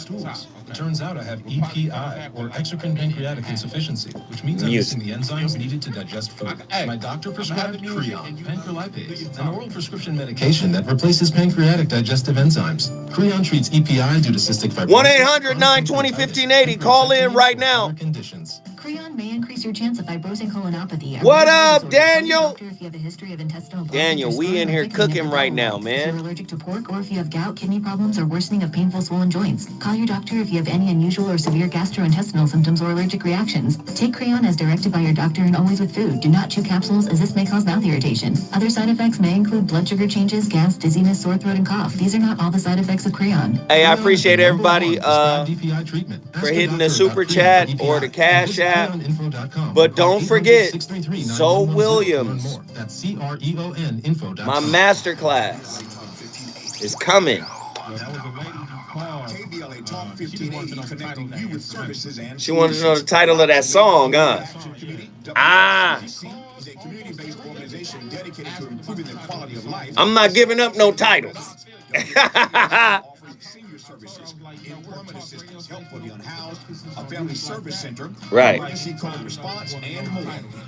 N: It turns out I have EPI, or exocrine pancreatic insufficiency, which means I'm missing the enzymes needed to digest food. My doctor prescribed Creon, pancrelipase, an oral prescription medication that replaces pancreatic digestive enzymes. Creon treats EPI due to cystic fibrosis.
A: 1-800-920-1580. Call in right now.
N: Conditions.
L: Creon may increase your chance of fibrosing colonopathy.
A: What up, Daniel?
L: If you have a history of intestinal
A: Daniel, we in here cooking right now,
L: If
A: man.
L: you're allergic to pork, or if you have gout, kidney problems, or worsening of painful swollen joints, call your doctor if you have any unusual or severe gastrointestinal symptoms or allergic reactions. Take Creon as directed by your doctor and always with food. Do not chew capsules, as this may cause mouth irritation. Other side effects may include blood sugar changes, gas, dizziness, sore throat, and cough. These are not all the side effects of Creon.
A: Hey, I appreciate everybody for hitting the super chat or the cash app. But don't forget, Zoe Williams, my master class is coming. She wanted to know the title of that song, huh? I'm not giving up no titles.
D: Employment assistance, help for the unhoused, a family service center,
A: right?
D: Emergency call response, and more.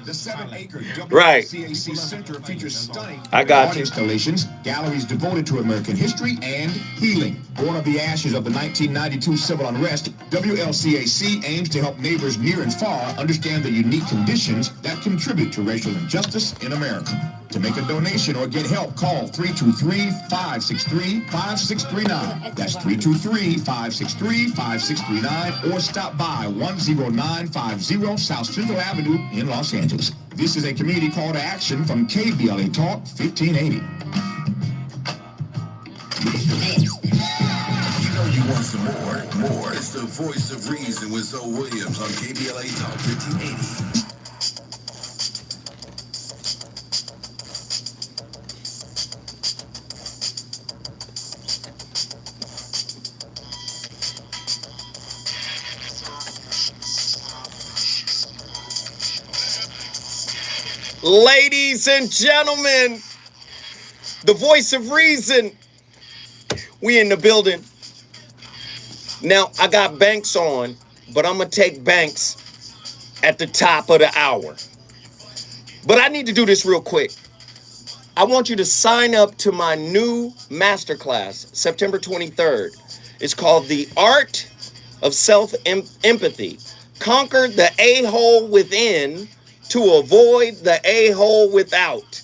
D: The 7-acre
A: WCAC
D: Center features stunning
A: art
D: installations, galleries devoted to American history and healing. Born of the ashes of the 1992 civil unrest, WLCAC aims to help neighbors near and far understand the unique conditions that contribute to racial injustice in America. To make a donation or get help, call 323-563-5639. That's 323-563-5639, or stop by 10950 South Central Avenue in Los Angeles. This is a community call to action from KBLA Talk 1580.
E: You know you want some more. It's the voice of reason with Zoe Williams on KBLA Talk 1580.
A: Ladies and gentlemen, the voice of reason. We in the building. Now, I got Banks on, but I'm going to take Banks at the top of the hour. But I need to do this real quick. I want you to sign up to my new masterclass, September 23rd. It's called The Art of Self-Empathy. Conquer the a-hole within to avoid the a-hole without.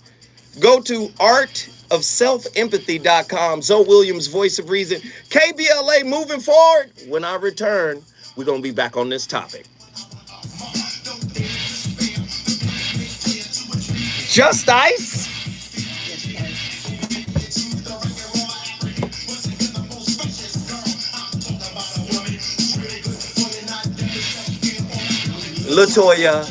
A: Go to artofselfempathy.com. Zoe Williams, voice of reason. KBLA moving forward. When I return, we're going to be back on this topic. Just Ice? LaToya.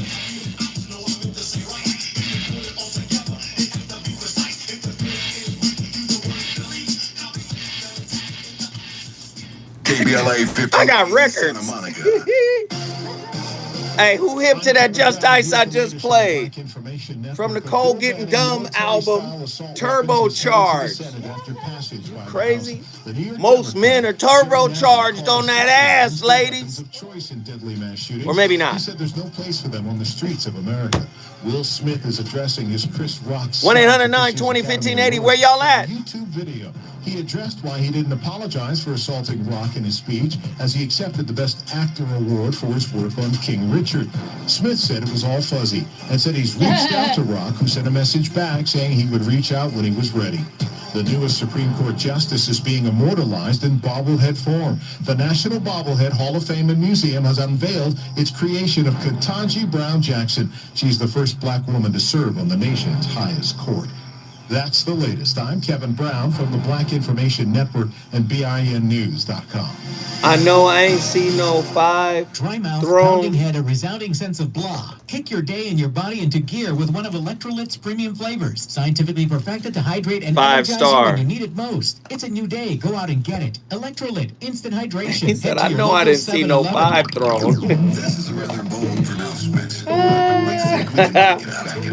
E: KBLA 50.
A: I got records. Hey, who hip to that Just Ice I just played? From the Cold Getting Dumb album, Turbocharged. Crazy? Most men are turbocharged on that ass, ladies. Or maybe not.
D: He said there's no place for them on the streets of America. Will Smith is addressing his Chris Rock
A: 1-800-920-1580. Where y'all at?
D: YouTube video. He addressed why he didn't apologize for assaulting Rock in his speech, as he accepted the Best Actor award for his work on King Richard. Smith said it was all fuzzy and said he's reached out to Rock, who sent a message back saying he would reach out when he was ready. The newest Supreme Court justice is being immortalized in bobblehead form. The National Bobblehead Hall of Fame and Museum has unveiled its creation of Ketanji Brown Jackson. She's the first black woman to serve on the nation's highest court. That's the latest. I'm Kevin Brown from the Black Information Network and BINnews.com.
A: I know I ain't seen no 5
O: Dry mouth,
A: thrown.
O: pounding head, a resounding sense of blah. Kick your day and your body into gear with one of Electrolyt's premium flavors. Scientifically perfected to hydrate and
A: 5
O: energize you
A: star.
O: when you need it most. It's a new day. Go out and get it. Electrolyt, instant hydration.
A: He said,
O: Head to
A: I
O: your
A: know I
O: local
A: didn't see no
O: 7-Eleven.
A: 5 thrown.
E: This is a rather bold pronouncement.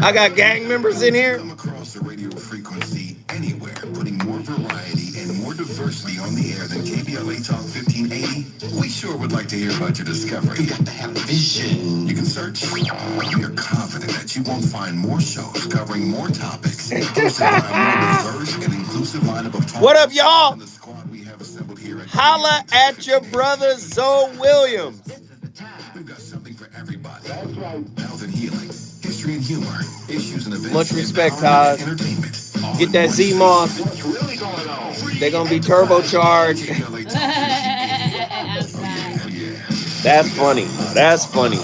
A: I got gang members in here.
E: Come across the radio frequency anywhere, putting more variety and more diversity on the air than KBLA Talk 1580. We sure would like to hear about your discovery. You got to have vision. You can search. We are confident that you won't find more shows covering more topics, hosted by a more diverse and inclusive lineup of talk.
A: What up, y'all?
E: The squad we have assembled here at
A: Holla at your brother Zoe Williams.
E: We've got something for everybody. Health and healing, history and humor, issues and events.
A: Much respect, Todd. Get that Z-Moth. They're going to be turbocharged. That's funny. That's funny.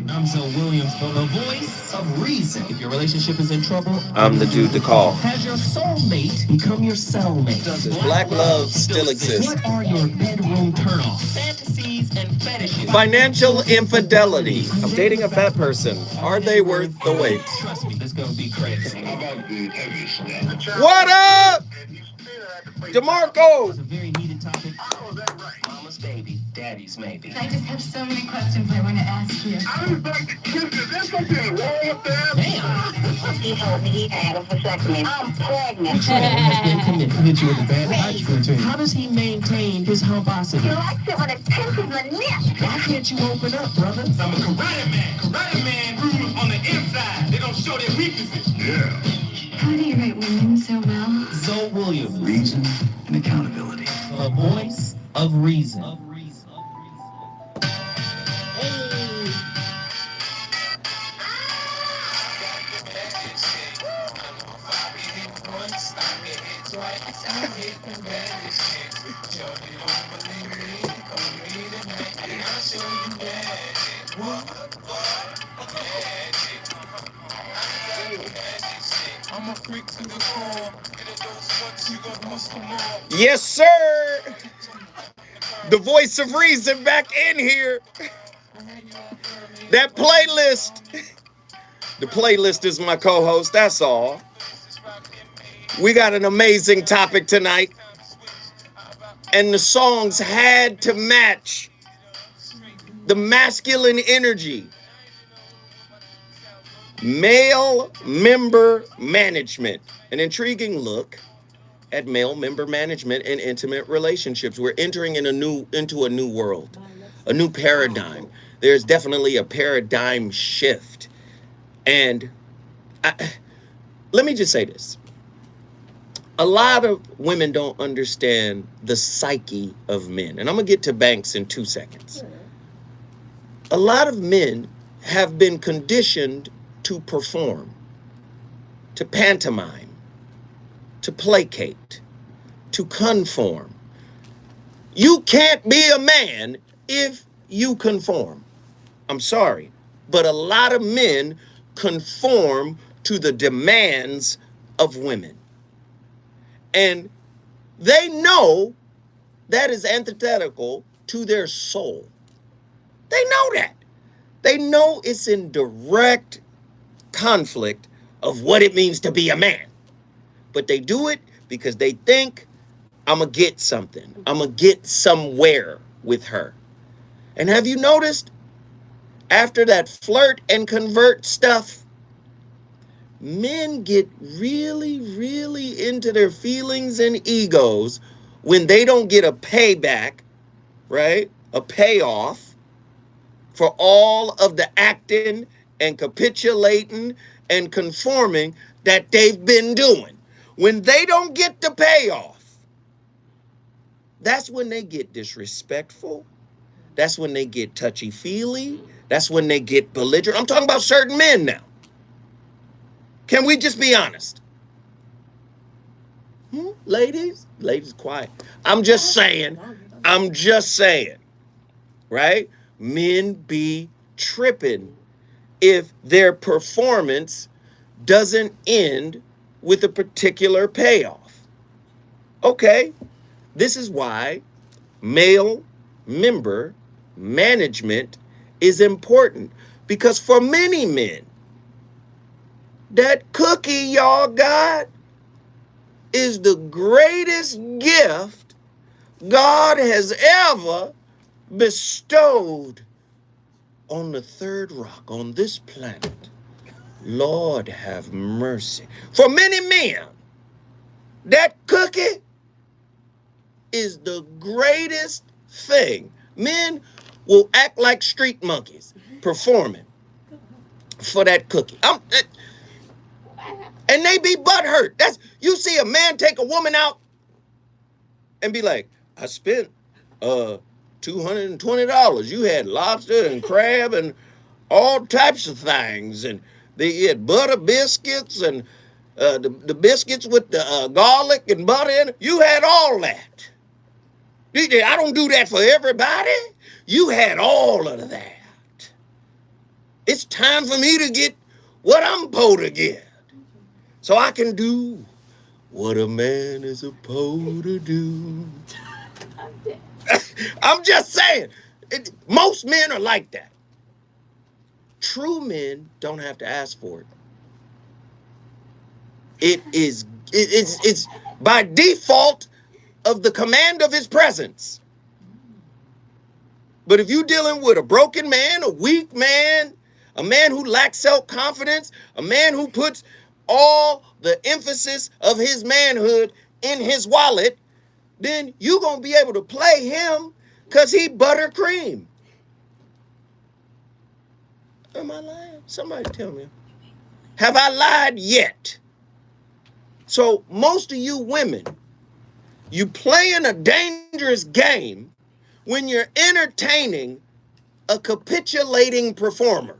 H: I'm Zoe Williams, the voice of reason. If your relationship is in trouble,
A: I'm the dude to call.
H: Has your soulmate become your cellmate?
A: Does black love still exist?
H: What are your bedroom turnoffs, fantasies, and fetishes?
A: Financial infidelity. I'm dating a fat person. Are they worth the wait?
H: Trust me, this gonna be crazy.
A: What up? DeMarco.
H: It's a very heated topic. Oh, that's right. Mama's baby, daddy's maybe.
L: I just have so many questions I want to ask you.
K: I was like, is there something wrong with that?
G: He told me he had a vasectomy. I'm pregnant.
H: Has been committed. Hit you with a bad height routine. How does he maintain his humposity?
G: He likes it when it pinches the nip.
H: Why can't you open up, brother?
K: I'm a karate man. Karate man rules on the inside. They don't show their weaknesses. Yeah.
L: How do you write women so well?
H: Zoe Williams,
E: Reason and accountability.
H: the voice of reason.
A: Yes, sir. The voice of reason back in here. That playlist. The playlist is my co-host. That's all. We got an amazing topic tonight. And the songs had to match the masculine energy. Male member management. An intriguing look at male member management and intimate relationships. We're entering into a new world, a new paradigm. There's definitely a paradigm shift. And let me just say this. A lot of women don't understand the psyche of men. And I'm going to get to Banks in 2 seconds. A lot of men have been conditioned to perform, to pantomime, to placate, to conform. You can't be a man if you conform. I'm sorry, but a lot of men conform to the demands of women. And they know that is antithetical to their soul. They know that. They know it's in direct conflict of what it means to be a man. But they do it because they think, I'm going to get something. I'm going to get somewhere with her. And have you noticed, after that flirt and convert stuff, men get really, really into their feelings and egos when they don't get a payback, right? A payoff for all of the acting and capitulating and conforming that they've been doing. When they don't get the payoff, that's when they get disrespectful. That's when they get touchy-feely. That's when they get belligerent. I'm talking about certain men now. Can we just be honest? Ladies? Ladies, quiet. I'm just saying. Right? Men be tripping if their performance doesn't end with a particular payoff. Okay, this is why male member management is important. Because for many men, that cookie y'all got is the greatest gift God has ever bestowed on the third rock on this planet. Lord have mercy. For many men, that cookie is the greatest thing. Men will act like street monkeys performing for that cookie. And they be butthurt. You see a man take a woman out and be like, I spent $2 $220. You had lobster and crab and all types of things. And they had butter biscuits and the biscuits with the garlic and butter in it. You had all that. I don't do that for everybody. You had all of that. It's time for me to get what I'm supposed to get. So I can do what a man is supposed to do. I'm just saying. Most men are like that. True men don't have to ask for it. It's by default of the command of his presence. But if you're dealing with a broken man, a weak man, a man who lacks self-confidence, a man who puts all the emphasis of his manhood in his wallet, then you're going to be able to play him because he buttercream. Am I lying? Somebody tell me. Have I lied yet? So most of you women, you playing a dangerous game when you're entertaining a capitulating performer.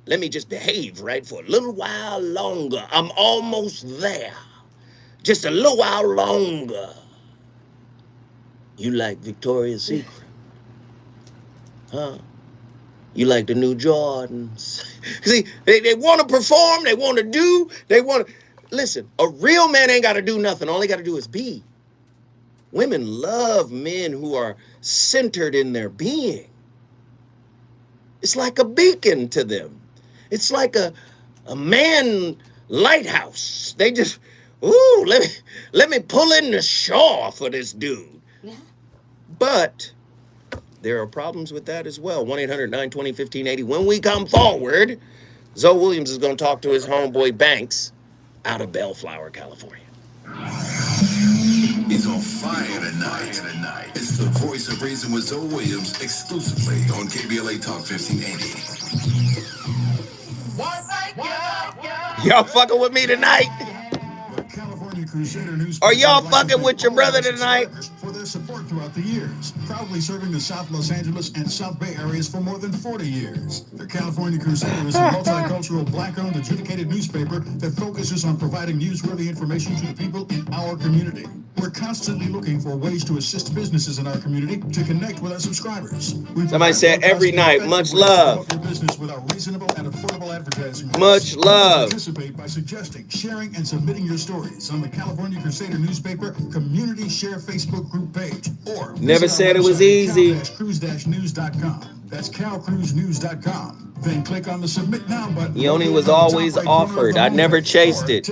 A: Let me just behave right for a little while longer. I'm almost there. Just a little while longer. You like Victoria's Secret? Huh? You like the new Jordans? See, they want to perform, they want to do, they want to... Listen, a real man ain't got to do nothing. All he got to do is be. Women love men who are centered in their being. It's like a beacon to them. It's like a man lighthouse. They just, ooh, let me pull in the shore for this dude. Yeah. But there are problems with that as well. 1-800-920-1580. When we come forward, Zoe Williams is going to talk to his homeboy Banks out of Bellflower, California.
E: He's on fire tonight. It's the voice of reason with Zoe Williams exclusively on KBLA Talk 1580.
A: Y'all fucking with me tonight? Are y'all fucking with your brother tonight?
D: For their support throughout the years, proudly serving the South Los Angeles and South Bay areas for more than 40 years. The California Crusader is a multicultural, black-owned, adjudicated newspaper that focuses on providing newsworthy information to the people in our community. We're constantly looking for ways to assist businesses in our community to connect with our subscribers.
A: Somebody said every night, much love.
D: Business with our reasonable and affordable advertising.
A: Much love.
D: Participate by suggesting, sharing, and submitting your stories on the California Crusader newspaper community share Facebook group page, or
A: never said it was easy.
D: Cal-cruise-news.com. That's calcruisenews.com. Then click on the submit now button.
A: He only was always offered. I never chased it.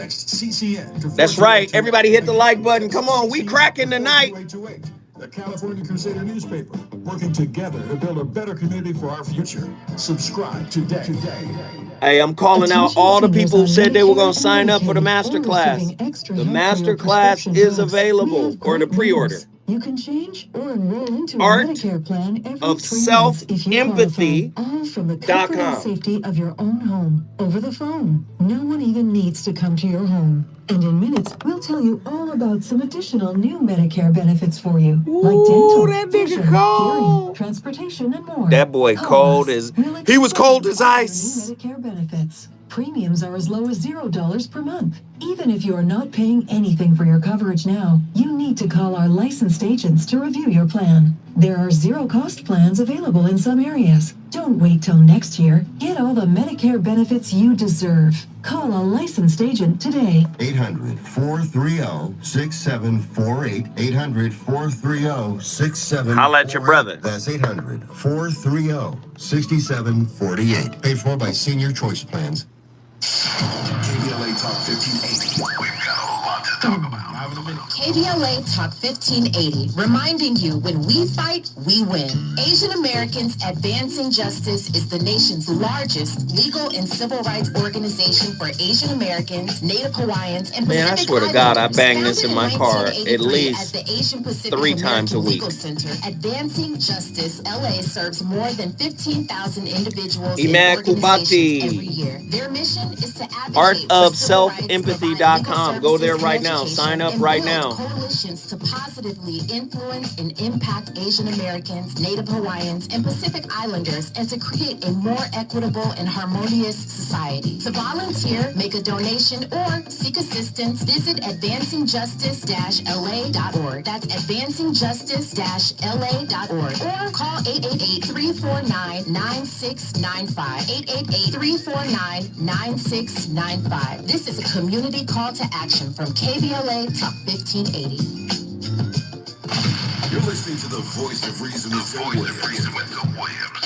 A: That's right. Everybody hit the like button. Come on, we cracking tonight.
D: The California Crusader newspaper, working together to build a better community for our future. Subscribe today.
A: Hey, I'm calling out all the people who said they were going to sign up for the masterclass. The masterclass is available, or the pre-order.
F: You can change or enroll into a
A: Art
F: Medicare plan every
A: of
F: 3 months if you
A: self-empathy.
F: qualify, all from the comfort and safety of your own home, over the phone. No one even needs to come to your home. And in minutes, we'll tell you all about some additional new Medicare benefits for you, like dental, vision, hearing, transportation, and more.
A: That boy cold as... He was cold as ice.
F: New Medicare benefits. Premiums are as low as $0 per month. Even if you are not paying anything for your coverage now, you need to call our licensed agents to review your plan. There are zero-cost plans available in some areas. Don't wait till next year. Get all the Medicare benefits you deserve. Call a licensed agent today.
P: 800-430-6748. 800-430-6748.
A: Holla at your brother.
P: That's 800-430-6748. Paid for by Senior Choice Plans.
E: KBLA Talk 1580. We've got a lot to talk about.
Q: KBLA Talk 1580, reminding you when we fight, we win. Asian Americans Advancing Justice is the nation's largest legal and civil rights organization for Asian Americans, Native Hawaiians, and Pacific
A: Man, I swear to God, I
Q: Islanders.
A: bang this in my car at
Q: 1983 as
A: least
Q: the Asian Pacific
A: 3 times a
Q: American
A: week.
Q: Legal Center, Advancing Justice LA serves more than 15,000 individuals
A: Imad
Q: and organizations
A: Kubati.
Q: every year. Their mission is to advocate
A: Artofselfempathy.com.
Q: for civil rights, legal
A: Go there
Q: services,
A: right
Q: and
A: now.
Q: education,
A: Sign up
Q: and
A: right
Q: build
A: now.
Q: coalitions actions to positively influence and impact Asian Americans, Native Hawaiians, and Pacific Islanders, and to create a more equitable and harmonious society. To volunteer, make a donation, or seek assistance, visit advancingjustice-la.org. That's advancingjustice-la.org. Or call 888-349-9695. 888-349-9695. This is a community call to action from KBLA Talk 1580.
E: You're listening to the Voice of Reason with Zoe Williams.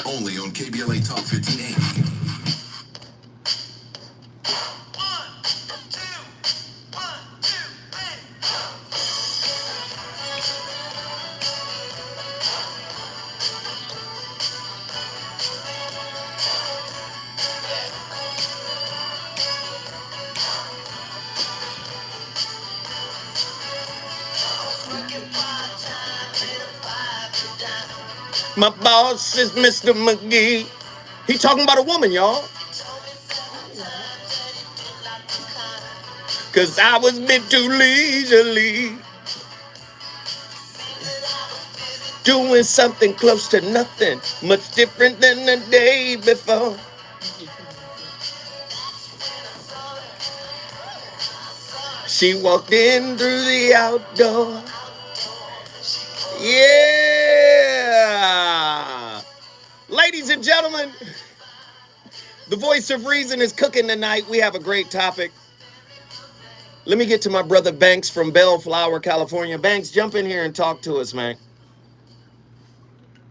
E: Only on KBLA Talk 1580.
A: My boss is Mr. McGee. He talking about a woman, y'all. Cause I was a bit too leisurely, doing something close to nothing, much different than the day before. She walked in through the outdoor. Yeah. Ladies and gentlemen, the Voice of Reason is cooking tonight. We have a great topic. Let me get to my brother Banks from Bellflower, California. Banks, jump in here and talk to us, man.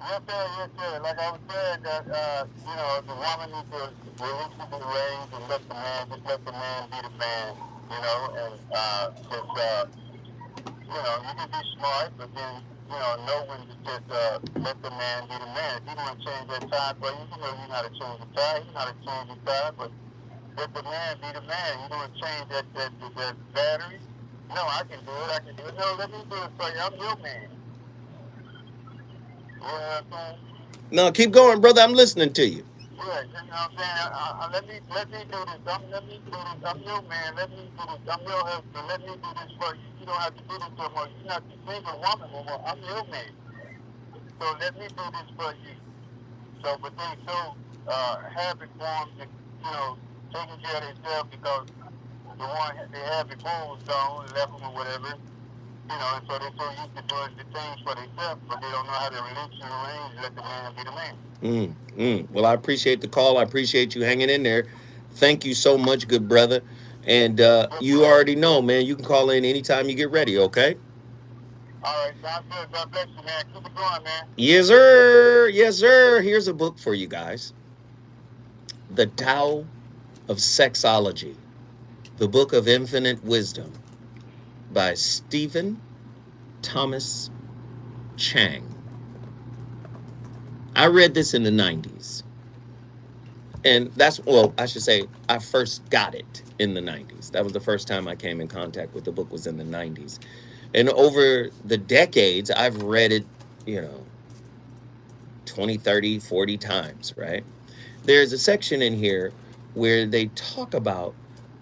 K: Yes, sir, yes, sir. Like I was saying, that, the woman needs to release the reins and let the man be the man, and you can be smart, but then, know when to just let the man be the man. If you want to change that tire for you, you know how to change the tire, you know how to change the tire, but let the man be the man. You want to change that battery? No, I can do it. No, let me do it for you. I'm your man. You know what I'm saying?
A: No, keep going, brother. I'm listening to you.
K: Yeah, you know what I'm saying? Let me do this. Let me do this. I'm your man. Let me do this. I'm your husband. Let me do this for you. You don't have to do this no more. You're not the single woman no more. I'm your man. So let me do this for you. So, but they so habit formed to, taking care of themselves because the one they had before was gone, left them or whatever. And so they're so used to doing the things for themselves, but they don't know how to release the reins and let the man be the man.
A: Well, I appreciate the call. I appreciate you hanging in there. Thank you so much, good brother. And you already know, man, you can call in anytime you get ready, okay?
K: All right, sounds good. God bless you, man. Keep it going, man.
A: Yes, sir. Yes, sir. Here's a book for you guys. The Tao of Sexology, the Book of Infinite Wisdom by Stephen Thomas Chang. I read this in the 90s. And I should say, I first got it in the 90s. That was the first time I came in contact with the book, was in the 90s. And over the decades, I've read it, 20, 30, 40 times, right? There's a section in here where they talk about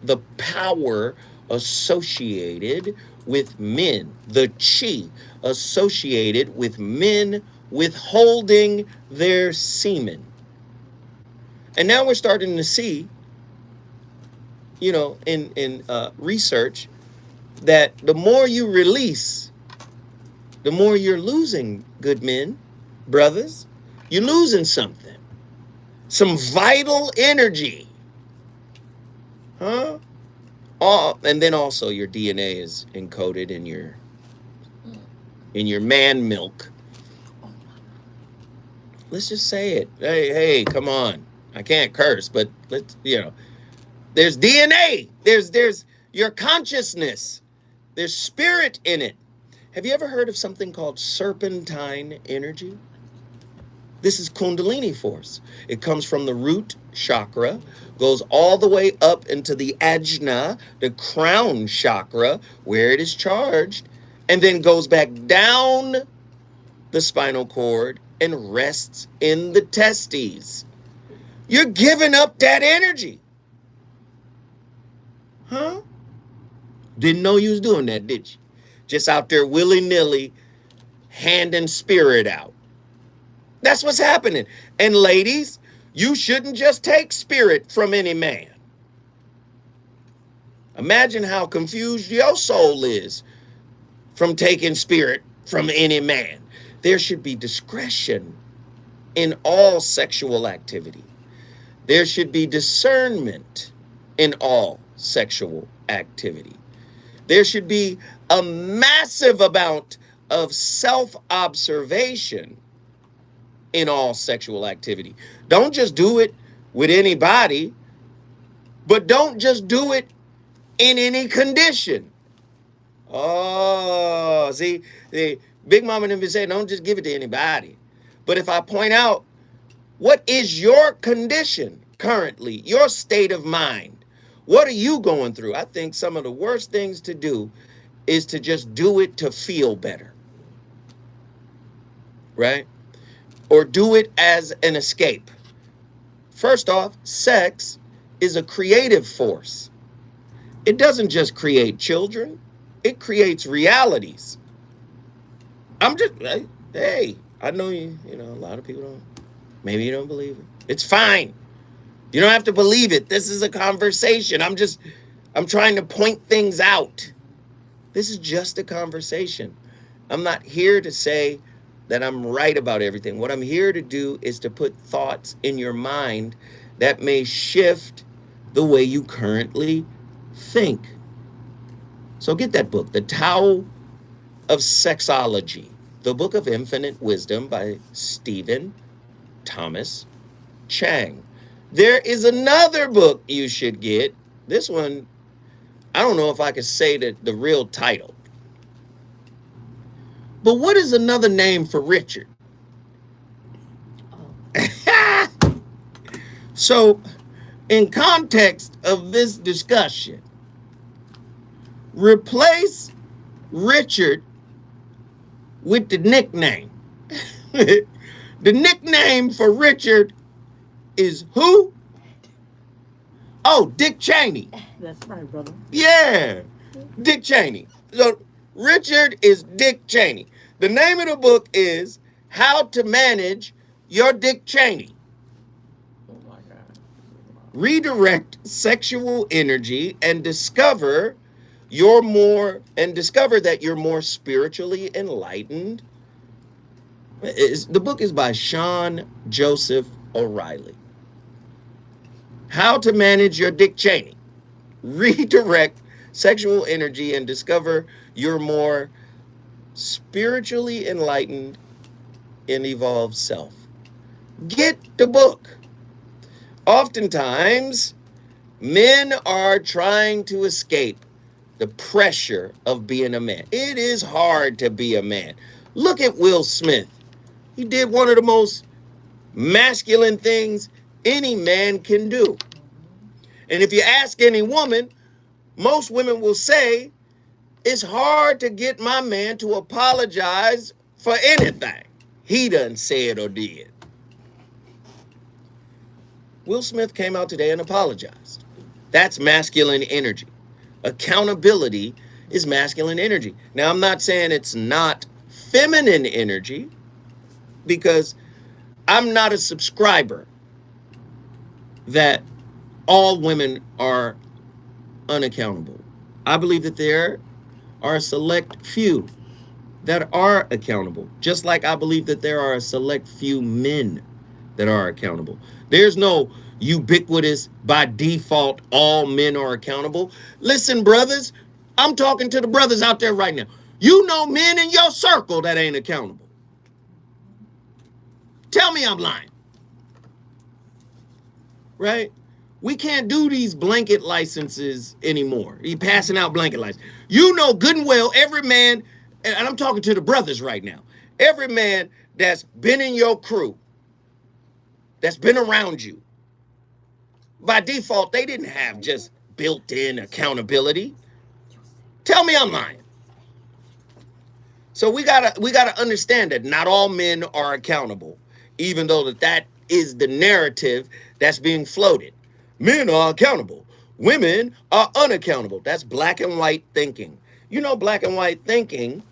A: the power associated with men, the chi associated with men withholding their semen. And now we're starting to see, in research, that the more you release, the more you're losing, good men, brothers. You're losing something, some vital energy, huh? And then also your DNA is encoded in your man milk. Let's just say it. Hey, come on. I can't curse, but let's, there's DNA. There's your consciousness. There's spirit in it. Have you ever heard of something called serpentine energy? This is Kundalini force. It comes from the root chakra, goes all the way up into the ajna, the crown chakra, where it is charged, and then goes back down the spinal cord and rests in the testes. You're giving up that energy. Huh? Didn't know you was doing that, did you? just out there willy-nilly handing spirit out. That's what's happening. And ladies, you shouldn't just take spirit from any man. Imagine how confused your soul is from taking spirit from any man. There should be discretion in all sexual activity. There should be discernment in all sexual activity. There should be a massive amount of self-observation in all sexual activity. Don't just do it with anybody, but don't just do it in any condition. Oh, see, the Big Mama and them been saying, don't just give it to anybody. But if I point out, what is your condition currently, your state of mind? What are you going through? I think some of the worst things to do is to just do it to feel better, right? Or do it as an escape. First off, sex is a creative force. It doesn't just create children, it creates realities. I'm just, hey, I know you know, a lot of people don't, maybe you don't believe it. It's fine. You don't have to believe it. This is a conversation. I'm trying to point things out. This is just a conversation. I'm not here to say that I'm right about everything. What I'm here to do is to put thoughts in your mind that may shift the way you currently think. So get that book, The Tao of Sexology, The Book of Infinite Wisdom by Stephen Thomas Chang. There is another book you should get. This one, I don't know if I could say the real title. But what is another name for Richard? So, in context of this discussion, replace Richard with the nickname. The nickname for Richard is who? Oh, Dick Cheney.
B: That's right, brother.
A: Yeah, Dick Cheney. So Richard is Dick Cheney. The name of the book is How to Manage Your Dick Cheney.
B: Oh my God.
A: Redirect sexual energy and discover that you're more spiritually enlightened. The book is by Sean Joseph O'Reilly. How to Manage Your Dick Cheney. Redirect sexual energy and discover your more spiritually enlightened and evolved self. Get the book. Oftentimes, men are trying to escape the pressure of being a man. It is hard to be a man. Look at Will Smith. He did one of the most masculine things any man can do. And if you ask any woman, most women will say, it's hard to get my man to apologize for anything he done said or did. Will Smith came out today and apologized. That's masculine energy. Accountability is masculine energy. Now, I'm not saying it's not feminine energy, because I'm not a subscriber that all women are unaccountable. I believe that there are a select few that are accountable, just like I believe that there are a select few men that are accountable. There's no ubiquitous, by default, all men are accountable. Listen, brothers, I'm talking to the brothers out there right now. You know men in your circle that ain't accountable. Tell me I'm lying. Right? We can't do these blanket licenses anymore. You passing out blanket licenses. You know good and well every man, and I'm talking to the brothers right now, every man that's been in your crew, that's been around you, by default, they didn't have just built-in accountability. Tell me I'm lying. So we gotta understand that not all men are accountable, even though that is the narrative that's being floated. Men are accountable. Women are unaccountable. That's black and white thinking. You know, black and white thinking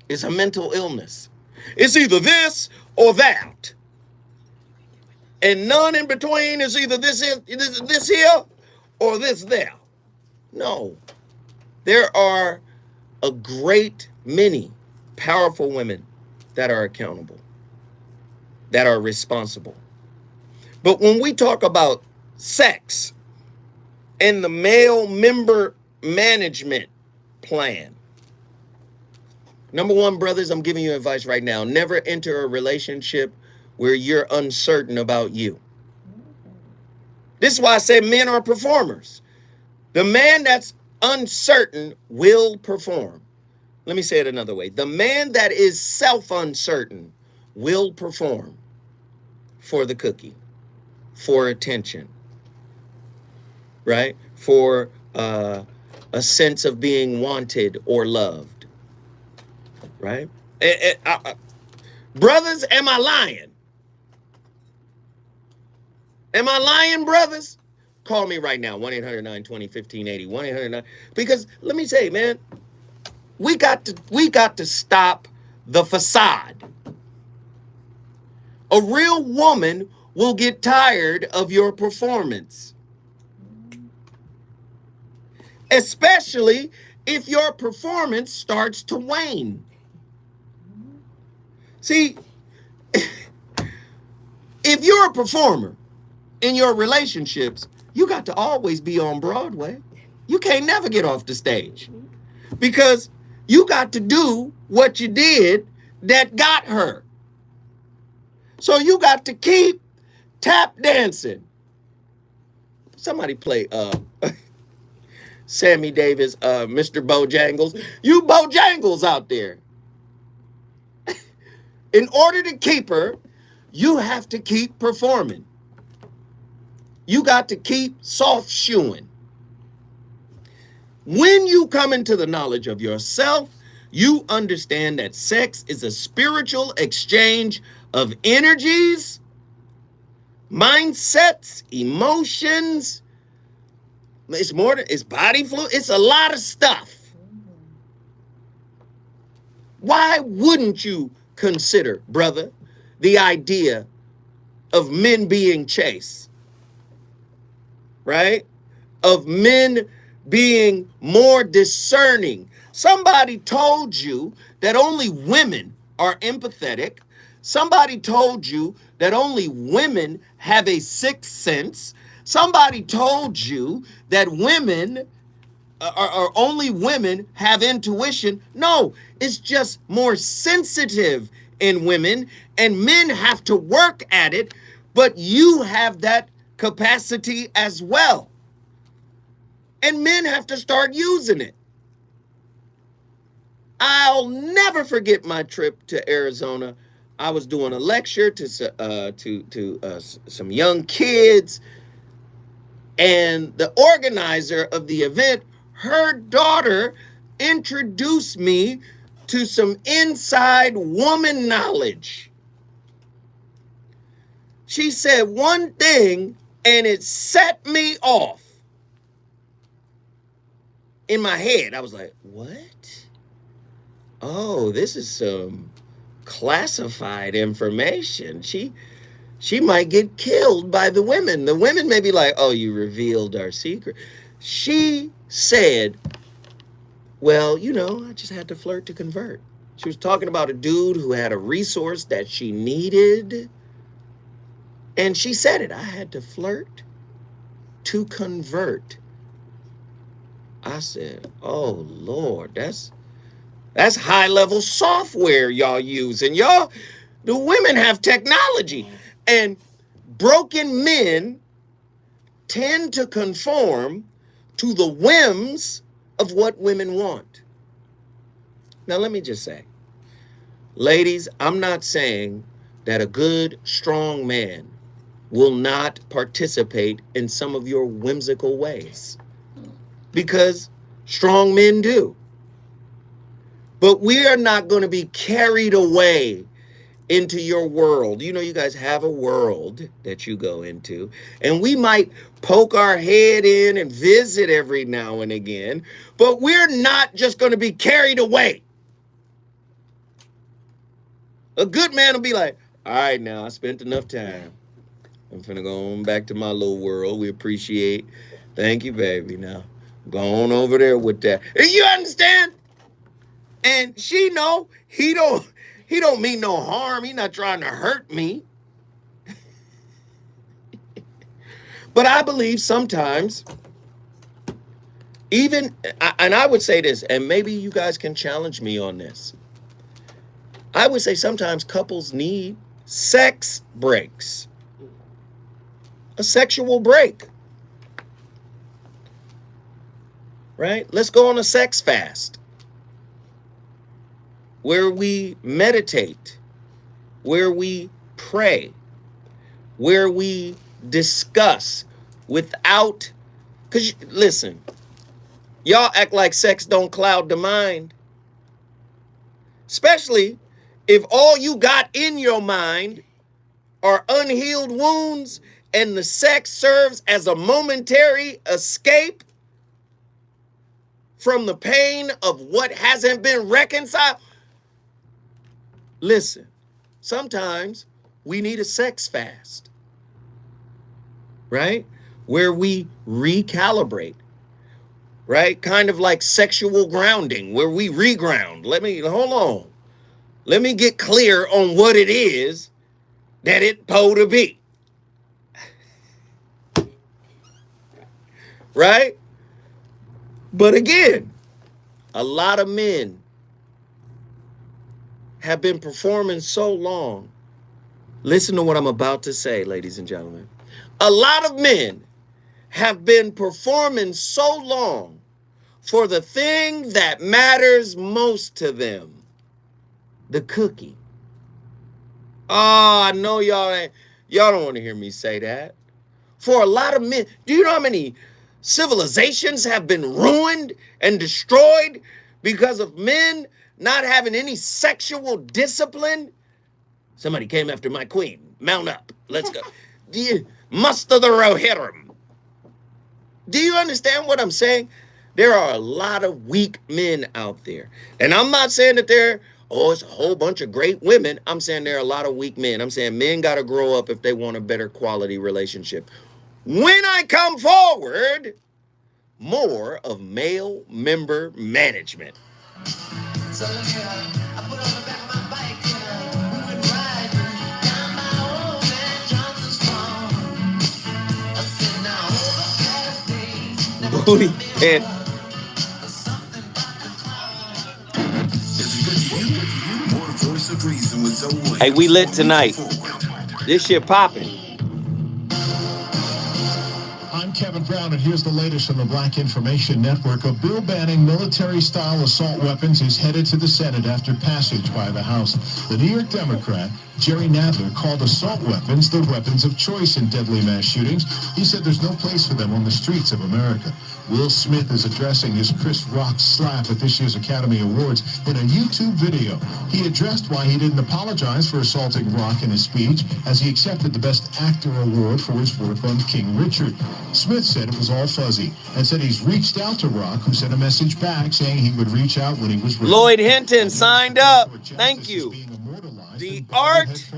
A: is a mental illness. It's either this or that. And none in between is either this here or this there. No. There are a great many powerful women that are accountable, that are responsible. But when we talk about sex and the male member management plan, number one, brothers, I'm giving you advice right now. Never enter a relationship where you're uncertain about you. This is why I say men are performers. The man that's uncertain will perform. Let me say it another way. The man that is self-uncertain will perform for the cookie, for attention, right? For a sense of being wanted or loved, right? Brothers, am I lying? Am I lying, brothers? Call me right now, 1-800-920-1580, 1-800-9. Because let me say, man, we got to stop the facade. A real woman will get tired of your performance. Especially if your performance starts to wane. See, if you're a performer in your relationships, you got to always be on Broadway. You can't never get off the stage because you got to do what you did that got her. So you got to keep tap dancing. Somebody play Sammy Davis, Mr. Bojangles. You Bojangles out there. In order to keep her, you have to keep performing. You got to keep soft shoeing. When you come into the knowledge of yourself, you understand that sex is a spiritual exchange of energies, mindsets, emotions. It's more than, it's body fluid. It's a lot of stuff. Why wouldn't you consider, brother, the idea of men being chaste? Right? Of men being more discerning. Somebody told you that only women are empathetic. Somebody told you that only women have a sixth sense. Somebody told you that women are only women have intuition. No, it's just more sensitive in women, and men have to work at it, but you have that capacity as well. And men have to start using it. I'll never forget my trip to Arizona. I was doing a lecture to some young kids, and the organizer of the event, her daughter introduced me to some inside woman knowledge. She said one thing, and it set me off. In my head, I was like, what? Oh, this is some classified information. She might get killed by the women. The women may be like, oh, you revealed our secret. She said, well, you know, I just had to flirt to convert. She was talking about a dude who had a resource that she needed. And she said it, I had to flirt to convert. I said, oh, Lord, that's high-level software y'all use. And y'all, the women have technology. And broken men tend to conform to the whims of what women want. Now, let me just say, ladies, I'm not saying that a good, strong man will not participate in some of your whimsical ways, because strong men do. But we are not going to be carried away into your world. You know, you guys have a world that you go into, and we might poke our head in and visit every now and again, but we're not just going to be carried away. A good man will be like, all right, now I spent enough time. I'm finna go on back to my little world. We appreciate. Thank you, baby. Now, go on over there with that. You understand? And she know he don't mean no harm. He not trying to hurt me. But I believe sometimes, even, and I would say this, and maybe you guys can challenge me on this. I would say sometimes couples need sex breaks. A sexual break. Right? Let's go on a sex fast, where we meditate, where we pray, where we discuss without, because listen, y'all act like sex don't cloud the mind. Especially if all you got in your mind are unhealed wounds and the sex serves as a momentary escape from the pain of what hasn't been reconciled. Listen, sometimes we need a sex fast, right? Where we recalibrate, right? Kind of like sexual grounding, where we reground. Hold on. Let me get clear on what it is that it po to be. Right? But again, a lot of men have been performing so long. Listen to what I'm about to say, ladies and gentlemen. A lot of men have been performing so long for the thing that matters most to them. The cookie. Oh, I know y'all don't want to hear me say that. For a lot of men, do you know how many civilizations have been ruined and destroyed because of men not having any sexual discipline? Somebody came after my queen. Mount up. Let's go. Do you muster the Rohirrim? Do you understand what I'm saying? There are a lot of weak men out there. And I'm not saying that it's a whole bunch of great women. I'm saying there are a lot of weak men. I'm saying men got to grow up if they want a better quality relationship. When I come forward, more of male member management. So I put on the back of my bike, we went riding down my old man Johnson's farm. I said, now over past days, booty pit. Hey, we lit tonight. This shit popping.
D: I'm Kevin Brown, and here's the latest from the Black Information Network. A bill banning military-style assault weapons is headed to the Senate after passage by the House. The New York Democrat, Jerry Nadler, called assault weapons the weapons of choice in deadly mass shootings. He said there's no place for them on the streets of America. Will Smith is addressing his Chris Rock slap at this year's Academy Awards in a YouTube video. He addressed why he didn't apologize for assaulting Rock in his speech, as he accepted the Best Actor award for his work on King Richard. Smith said it was all fuzzy and said he's reached out to Rock, who sent a message back saying he would reach out when he was ready.
A: Lloyd Hinton signed up. Thank you. The Art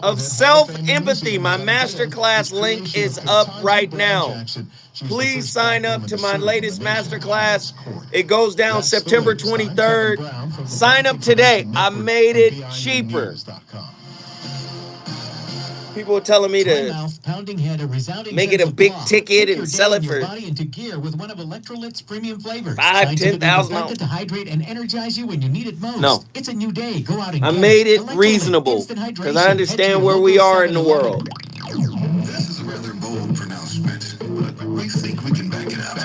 A: of Self-Empathy. My masterclass link is up right now. Please sign up to my latest masterclass. It goes down September 23rd. Sign up today. I made it cheaper. People are telling me to make it a big ticket and sell it for $5,000-$10,000.
O: To hydrate and energize you when you need it most.
A: No,
O: it's a new day. Go out and
A: I made it reasonable because I understand where we are in the world.
E: This is a rather bold pronouncement, but we think we can back it up.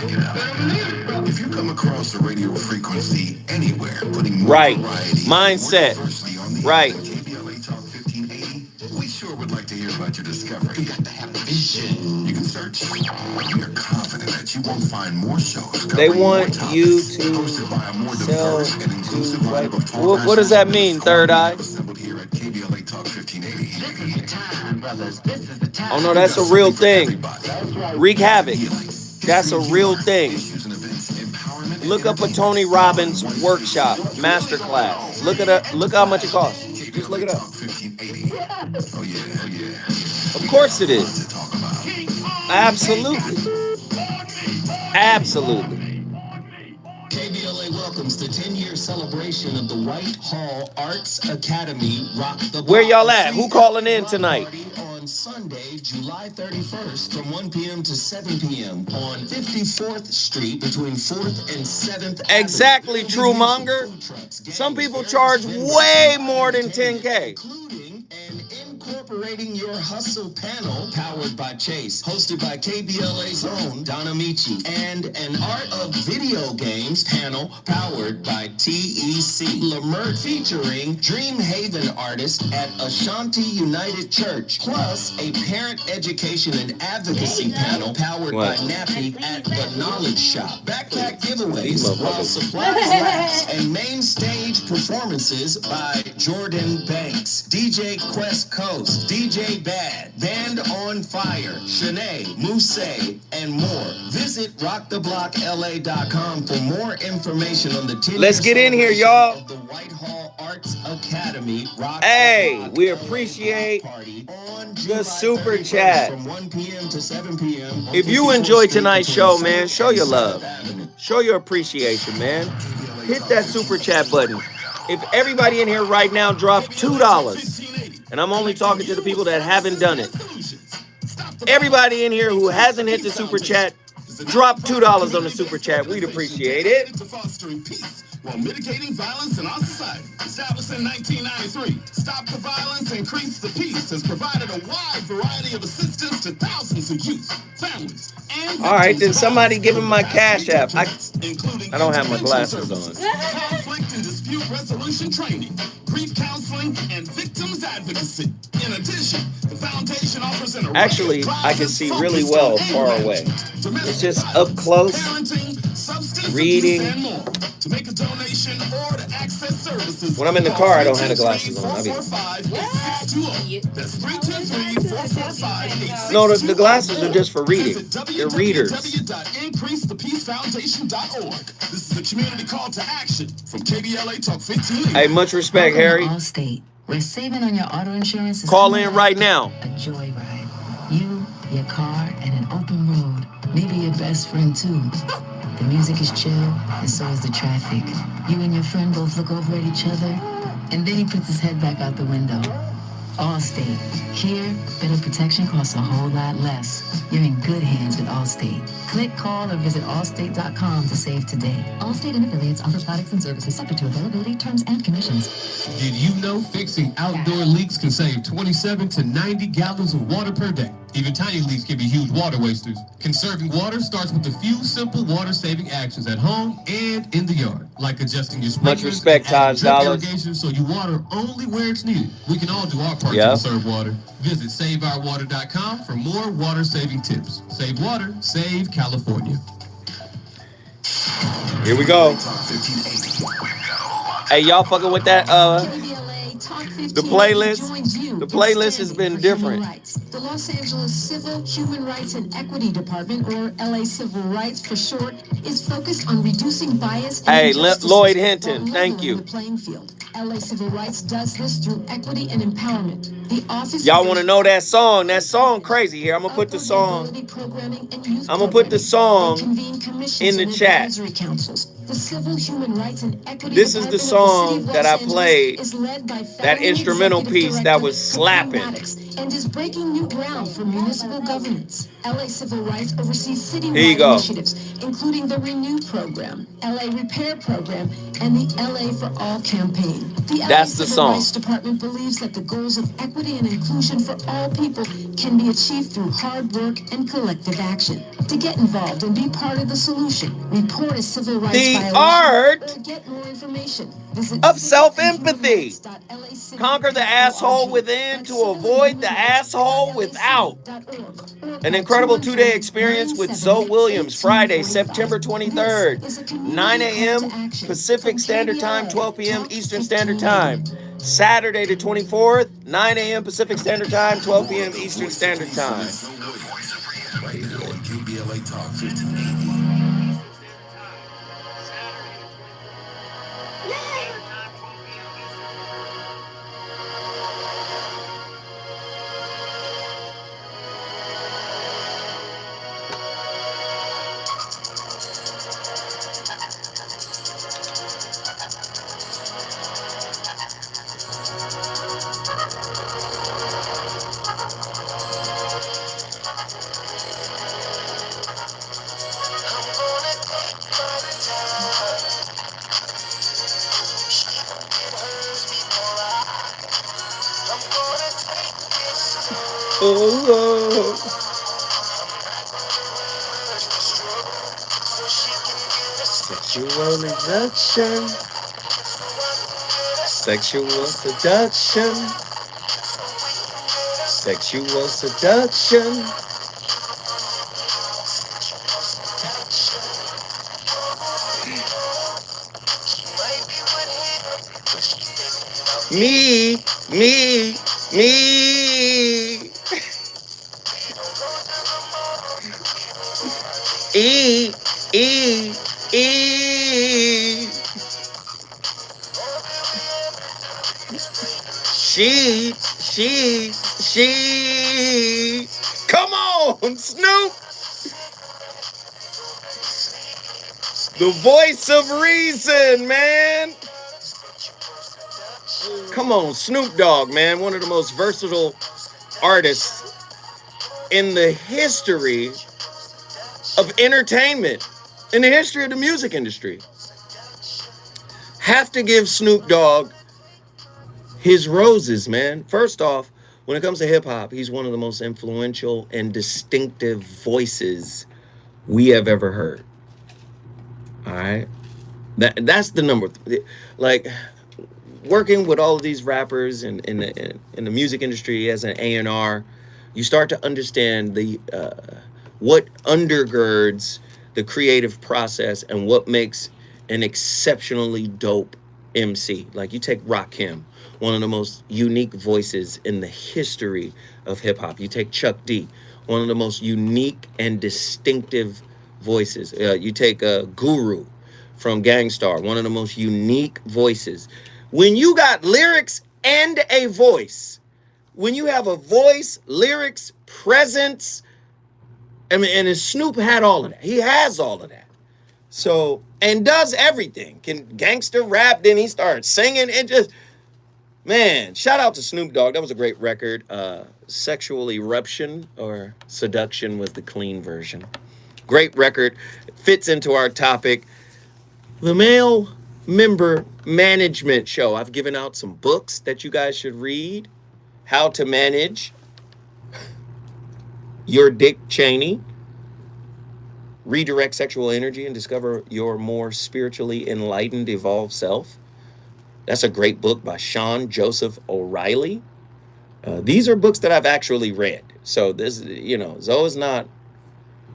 E: If you come across a radio frequency anywhere, putting more variety,
A: mindset, right.
E: We sure would like to hear about your discovery. You got to have the vision. You can search. We are confident that you won't find more shows.
A: They want you to sell to, what does that mean, Third Eye?
E: KBLA Talk 1580.
H: This is the time, brothers. This is the time.
A: Oh no, that's a real thing. Wreak havoc. That's a real thing. Look up a Tony Robbins workshop, masterclass. Look how much it costs. Just look it up.
E: Oh yeah.
A: Of course it is. Absolutely. Absolutely.
H: KBLA welcomes the 10-year celebration of the Whitehall Arts Academy Rock the Block.
A: Where y'all at? Who calling in tonight?
H: On Sunday, July 31st from 1 p.m. to 7 p.m. on 54th Street between 4th and 7th.
A: Exactly, True Monger. Some people charge way more than 10K.
H: Incorporating Your Hustle panel, powered by Chase, hosted by KBLA's own Donna Michi, and an Art of Video Games panel, powered by TEC. Lamert featuring Dream Haven artists at Ashanti United Church, plus a parent education and advocacy panel, powered by Nappy at The Knowledge Shop. Backpack giveaways while supplies last, and main stage performances by Jordan Banks, DJ Quest Coast, DJ Bad, Band on Fire, Shanae, Mousse, and more. Visit rocktheblockla.com for more information on the 10-year
A: Let's get in here, y'all.
H: of the Whitehall Arts Academy.
A: Hey, we appreciate the super chat.
H: From 1 p.m. to 7 p.m.
A: If you enjoyed tonight's show, man, show your love. Show your appreciation, man. Hit that super chat button. If everybody in here right now dropped $2, and I'm only talking to the people that haven't done it. Everybody in here who hasn't hit the super chat, drop $2 on the super chat. We'd appreciate it.
R: Fostering peace while mitigating violence in our society. Established in 1993, Stop the Violence, Increase the Peace has provided a wide variety of assistance to thousands of youth, families, and
A: all right, then somebody give him my Cash App. I don't have my glasses on.
R: conflict and dispute resolution training, grief counseling, and victims advocacy. In addition, the foundation offers an
A: Actually, I can see really well far away. It's just up close, reading.
R: To make a donation or to access services.
A: When I'm in the car, I don't have the glasses on. No, the glasses are just for reading. They're readers.
R: www.increasethepeacefoundation.org. This is a community call to action from KBLA Talk 15.
A: Hey, much respect, Harry.
S: Allstate, where saving on your auto insurance is
A: call in right now.
S: A joyride. You, your car, and an open road. Maybe your best friend too. The music is chill, and so is the traffic. You and your friend both look over at each other, and then he puts his head back out the window. Allstate. Here, better protection costs a whole lot less. You're in good hands with Allstate. Click, call, or visit allstate.com to save today. Allstate and affiliates offer products and services subject to availability, terms, and conditions.
N: Did you know fixing outdoor leaks can save 27 to 90 gallons of water per day? Even tiny leaks can be huge water wasters. Conserving water starts with a few simple water-saving actions at home and in the yard, like adjusting your sprinklers.
A: Much respect, Todd Dollars.
N: Irrigation so you water only where it's needed. We can all do our part to conserve water. Visit SaveOurWater.com for more water-saving tips. Save water, save California.
A: Here we go. Hey, y'all fucking with that? The playlist. The playlist has been different.
J: The Los Angeles Civil, Human Rights and Equity Department, or LA Civil Rights for short, is focused on reducing bias and injustices
A: Lloyd Hinton, thank you.
J: the playing field. LA Civil Rights does this through equity and empowerment. The office.
A: Y'all want to know that song? That song crazy here. I'm gonna put the song. I'm gonna put the song in the chat.
J: The Civil, Human Rights and Equity
A: This is the song that I played. That instrumental piece that was slapping.
J: And is breaking new ground for municipal governance. LA Civil Rights oversees citywide
A: Here you go.
J: initiatives, including the Renew program, LA Repair program, and the LA for All campaign. The LA
A: That's the
J: Civil
A: song.
J: Rights Department believes that the goals of equity and inclusion for all people can be achieved through hard work and collective action. To get involved and be part of the solution, report a civil rights violation
A: art
J: or get more information. Visit
A: of self-empathy. Conquer the asshole within to avoid the asshole without. An incredible 2-day experience with Zoe Williams, Friday, September 23rd, 9 a.m. Pacific Standard Time, 12 p.m. Eastern Standard Time. Saturday the 24th, 9 a.m. Pacific Standard Time, 12 p.m. Eastern Standard Time.
E: Right now on KBLA Talk 1580.
A: Oh, sexual seduction, sexual seduction, sexual seduction. Me, me, me. E, E, E. She. Come on, Snoop. The voice of reason, man. Come on, Snoop Dogg, man. One of the most versatile artists in the history of entertainment, in the history of the music industry. Have to give Snoop Dogg his roses, man. First off, when it comes to hip hop, he's one of the most influential and distinctive voices we have ever heard. All right. That's the number. Like, working with all of these rappers in the music industry as an A&R, you start to understand the what undergirds the creative process and what makes an exceptionally dope MC. Like, you take Rakim, one of the most unique voices in the history of hip hop. You take Chuck D, one of the most unique and distinctive voices. You take Guru from Gangstar, one of the most unique voices. When you got lyrics and a voice, when you have a voice, lyrics, presence, I mean, and Snoop had all of that. He has all of that. So, and does everything. Can gangster rap, then he starts singing and just, man, shout out to Snoop Dogg. That was a great record. Sexual Eruption or Seduction was the clean version. Great record. Fits into our topic. The Male Member Management Show. I've given out some books that you guys should read. How to Manage Your Dick Cheney. Redirect Sexual Energy and Discover Your More Spiritually Enlightened Evolved Self. That's a great book by Sean Joseph O'Reilly. These are books that I've actually read. So this, Zoe's not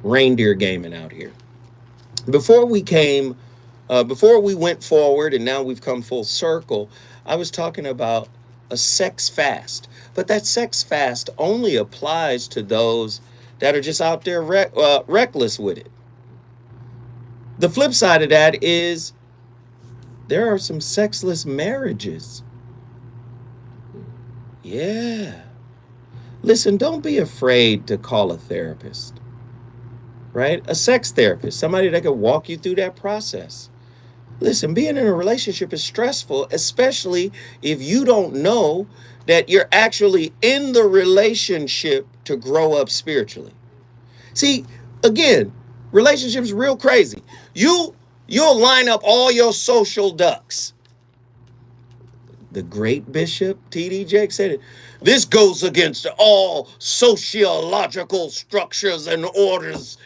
A: reindeer gaming out here. Before we went forward and now we've come full circle, I was talking about a sex fast. But that sex fast only applies to those that are just out there reckless with it. The flip side of that is there are some sexless marriages. Yeah. Listen, don't be afraid to call a therapist, right? A sex therapist, somebody that can walk you through that process. Listen, being in a relationship is stressful, especially if you don't know that you're actually in the relationship to grow up spiritually. See, again, relationships real crazy. You'll line up all your social ducks. The great Bishop T.D. Jakes said it. This goes against all sociological structures and orders.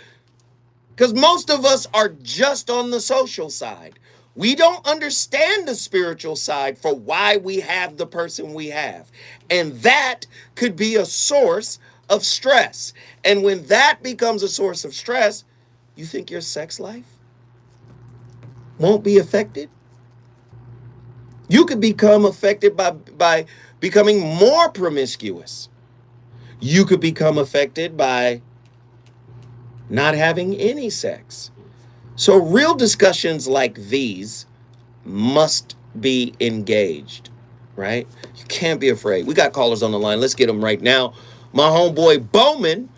A: Because most of us are just on the social side. We don't understand the spiritual side for why we have the person we have. And that could be a source of stress. And when that becomes a source of stress, you think your sex life won't be affected? You could become affected by becoming more promiscuous. You could become affected by not having any sex. So real discussions like these must be engaged, right? You can't be afraid. We got callers on the line. Let's get them right now. My homeboy Bowman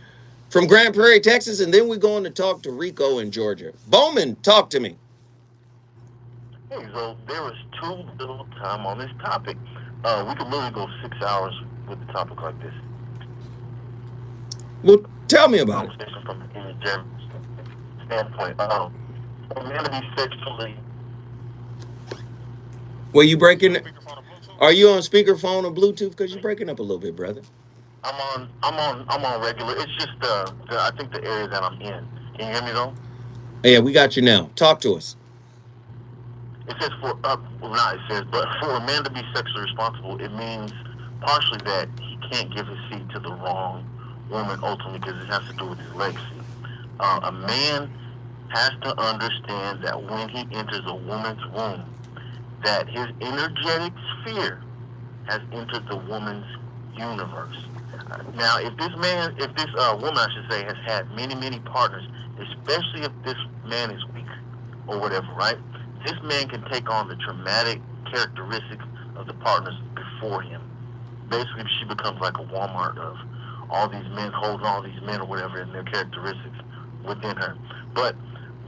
A: from Grand Prairie, Texas, and then we're going to talk to Rico in Georgia. Bowman, talk to me.
T: Hey, so there is too little time on this topic. We could literally go 6 hours with a topic like this.
A: Well, tell me about it.
T: Conversation from an energetic standpoint. A man to be sexually.
A: Well, you breaking? Are you on speakerphone or Bluetooth? Because you're breaking up a little bit, brother.
T: I'm on regular. It's just I think the area that I'm in. Can you hear me though?
A: Yeah, we got you now. Talk to us.
T: It says but for a man to be sexually responsible, it means partially that he can't give his seed to the wrong woman ultimately because it has to do with his legacy. A man has to understand that when he enters a woman's womb, that his energetic sphere has entered the woman's universe. Now, if this woman, I should say, has had many, many partners, especially if this man is weak or whatever, right? This man can take on the traumatic characteristics of the partners before him. Basically, she becomes like a Walmart of all these men, holding all these men or whatever and their characteristics within her. But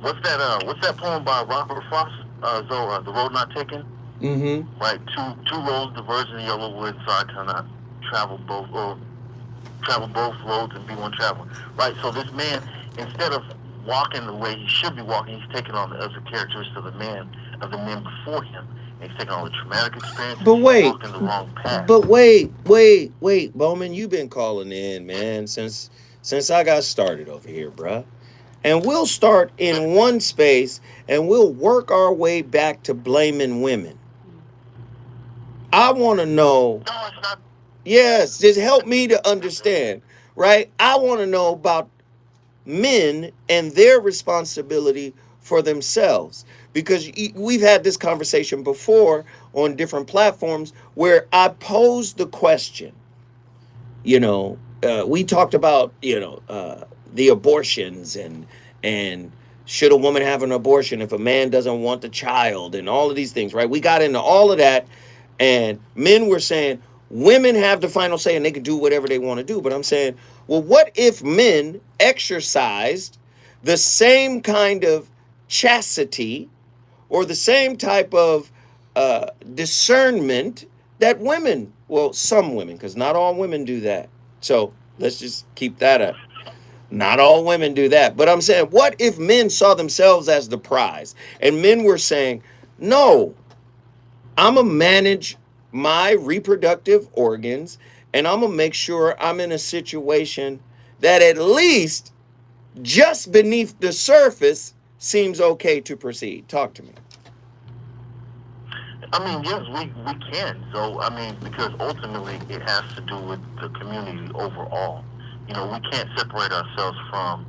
T: what's that poem by Robert Frost, Zoe, The Road Not Taken?
A: Mm-hmm.
T: Right, two roads diverge in the yellow wood, so I cannot travel both roads and be one traveler. Right, so this man, instead of walking the way he should be walking, he's taking on the other characteristics of the men before him. And he's taking on the traumatic experience.
A: But wait,
T: walking the wrong path.
A: But wait, Bowman, you've been calling in, man, since I got started over here, bruh. And we'll start in one space and we'll work our way back to blaming women. I want to know.
T: No, it's not.
A: Yes, just help me to understand, right? I want to know about men and their responsibility for themselves. Because we've had this conversation before on different platforms where I posed the question, we talked about, the abortions and should a woman have an abortion if a man doesn't want the child and all of these things, right? We got into all of that. And men were saying women have the final say and they can do whatever they want to do. But I'm saying, well, what if men exercised the same kind of chastity or the same type of discernment that women, some women, because not all women do that. So let's just keep that up. Not all women do that. But I'm saying, what if men saw themselves as the prize? And men were saying, no, I'm going to manage my reproductive organs and I'm going to make sure I'm in a situation that at least just beneath the surface seems okay to proceed. Talk to me.
T: I mean, yes, we can. So, I mean, because ultimately it has to do with the community overall. We can't separate ourselves from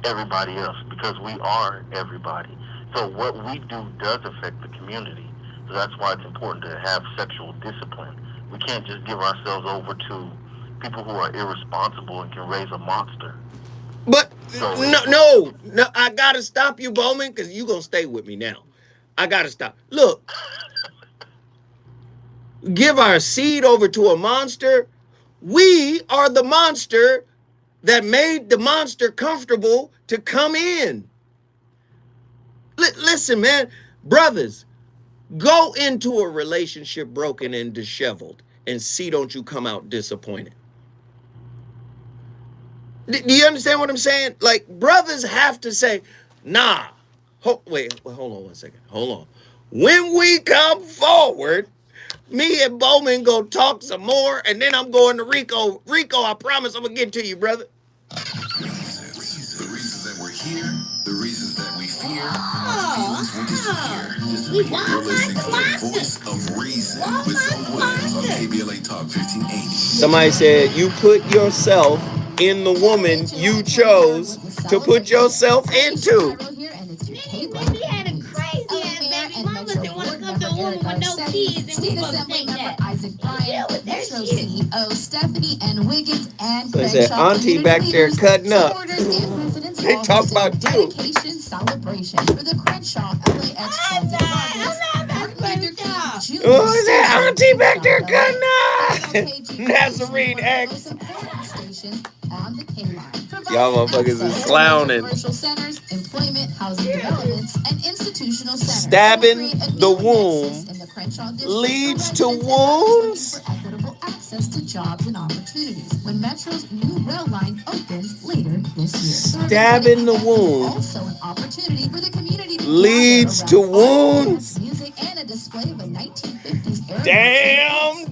T: everybody else because we are everybody. So what we do does affect the community. So that's why it's important to have sexual discipline. We can't just give ourselves over to people who are irresponsible and can raise a monster.
A: But no, I got to stop you, Bowman, because you're going to stay with me now. I got to stop. Look, give our seed over to a monster. We are the monster that made the monster comfortable to come in. Listen, man, brothers, go into a relationship broken and disheveled and see don't you come out disappointed. Do you understand what I'm saying? Like, brothers have to say, nah. Hold on one second. Hold on. When we come forward, me and Bowman go talk some more, and then I'm going to Rico. Rico, I promise I'm going to get to you, brother.
E: The reasons that we're here, the reasons that we fear, our feelings will disappear. You're listening to the voice of reason with Zoe Williams on KBLA Talk 1580.
A: Somebody said, you put yourself in the woman you chose to put yourself into.
L: and
C: mamas
L: Metro
C: that want to
L: board
C: come to a
L: member
C: woman
L: Eric
C: with no
L: Garcetti,
C: kids, and we
L: State
C: supposed to
L: Assembly
C: take
L: member
C: that.
L: Isaac Bryan,
C: Deal with that
L: Metro
C: shit.
L: CEO Stephanie N. Wiggins, and
A: So they said,
L: Crenshaw
A: Auntie
L: community
A: back there
L: leaders,
A: cutting up.
L: supporters, and residents
A: They
L: all
A: talk
L: hosted
A: about
L: a dedication celebration for the Crenshaw LAX Transit Progress Martin Luther King Jr.
A: Oh, is that
L: station
A: Auntie
L: in
A: back
L: South
A: there
L: LA.
A: cutting up?
L: KLKG
A: Nazarene
L: station, one of the
A: X.
L: most important stations on the K line.
A: Y'all motherfuckers is
L: Access to
A: clowning.
L: commercial centers, employment, housing developments, and institutional centers.
A: Stabbing
L: Create a
A: the
L: new
A: womb
L: nexus in the Crenshaw district
A: leads
L: for
A: to
L: residents and others looking
A: wounds.
L: for equitable access to jobs and opportunities when Metro's new rail line opens later this year.
A: Stabbing the womb
L: Also an opportunity for the community to
A: leads to wounds.
L: music and a display of a 1950s era.
A: Damn.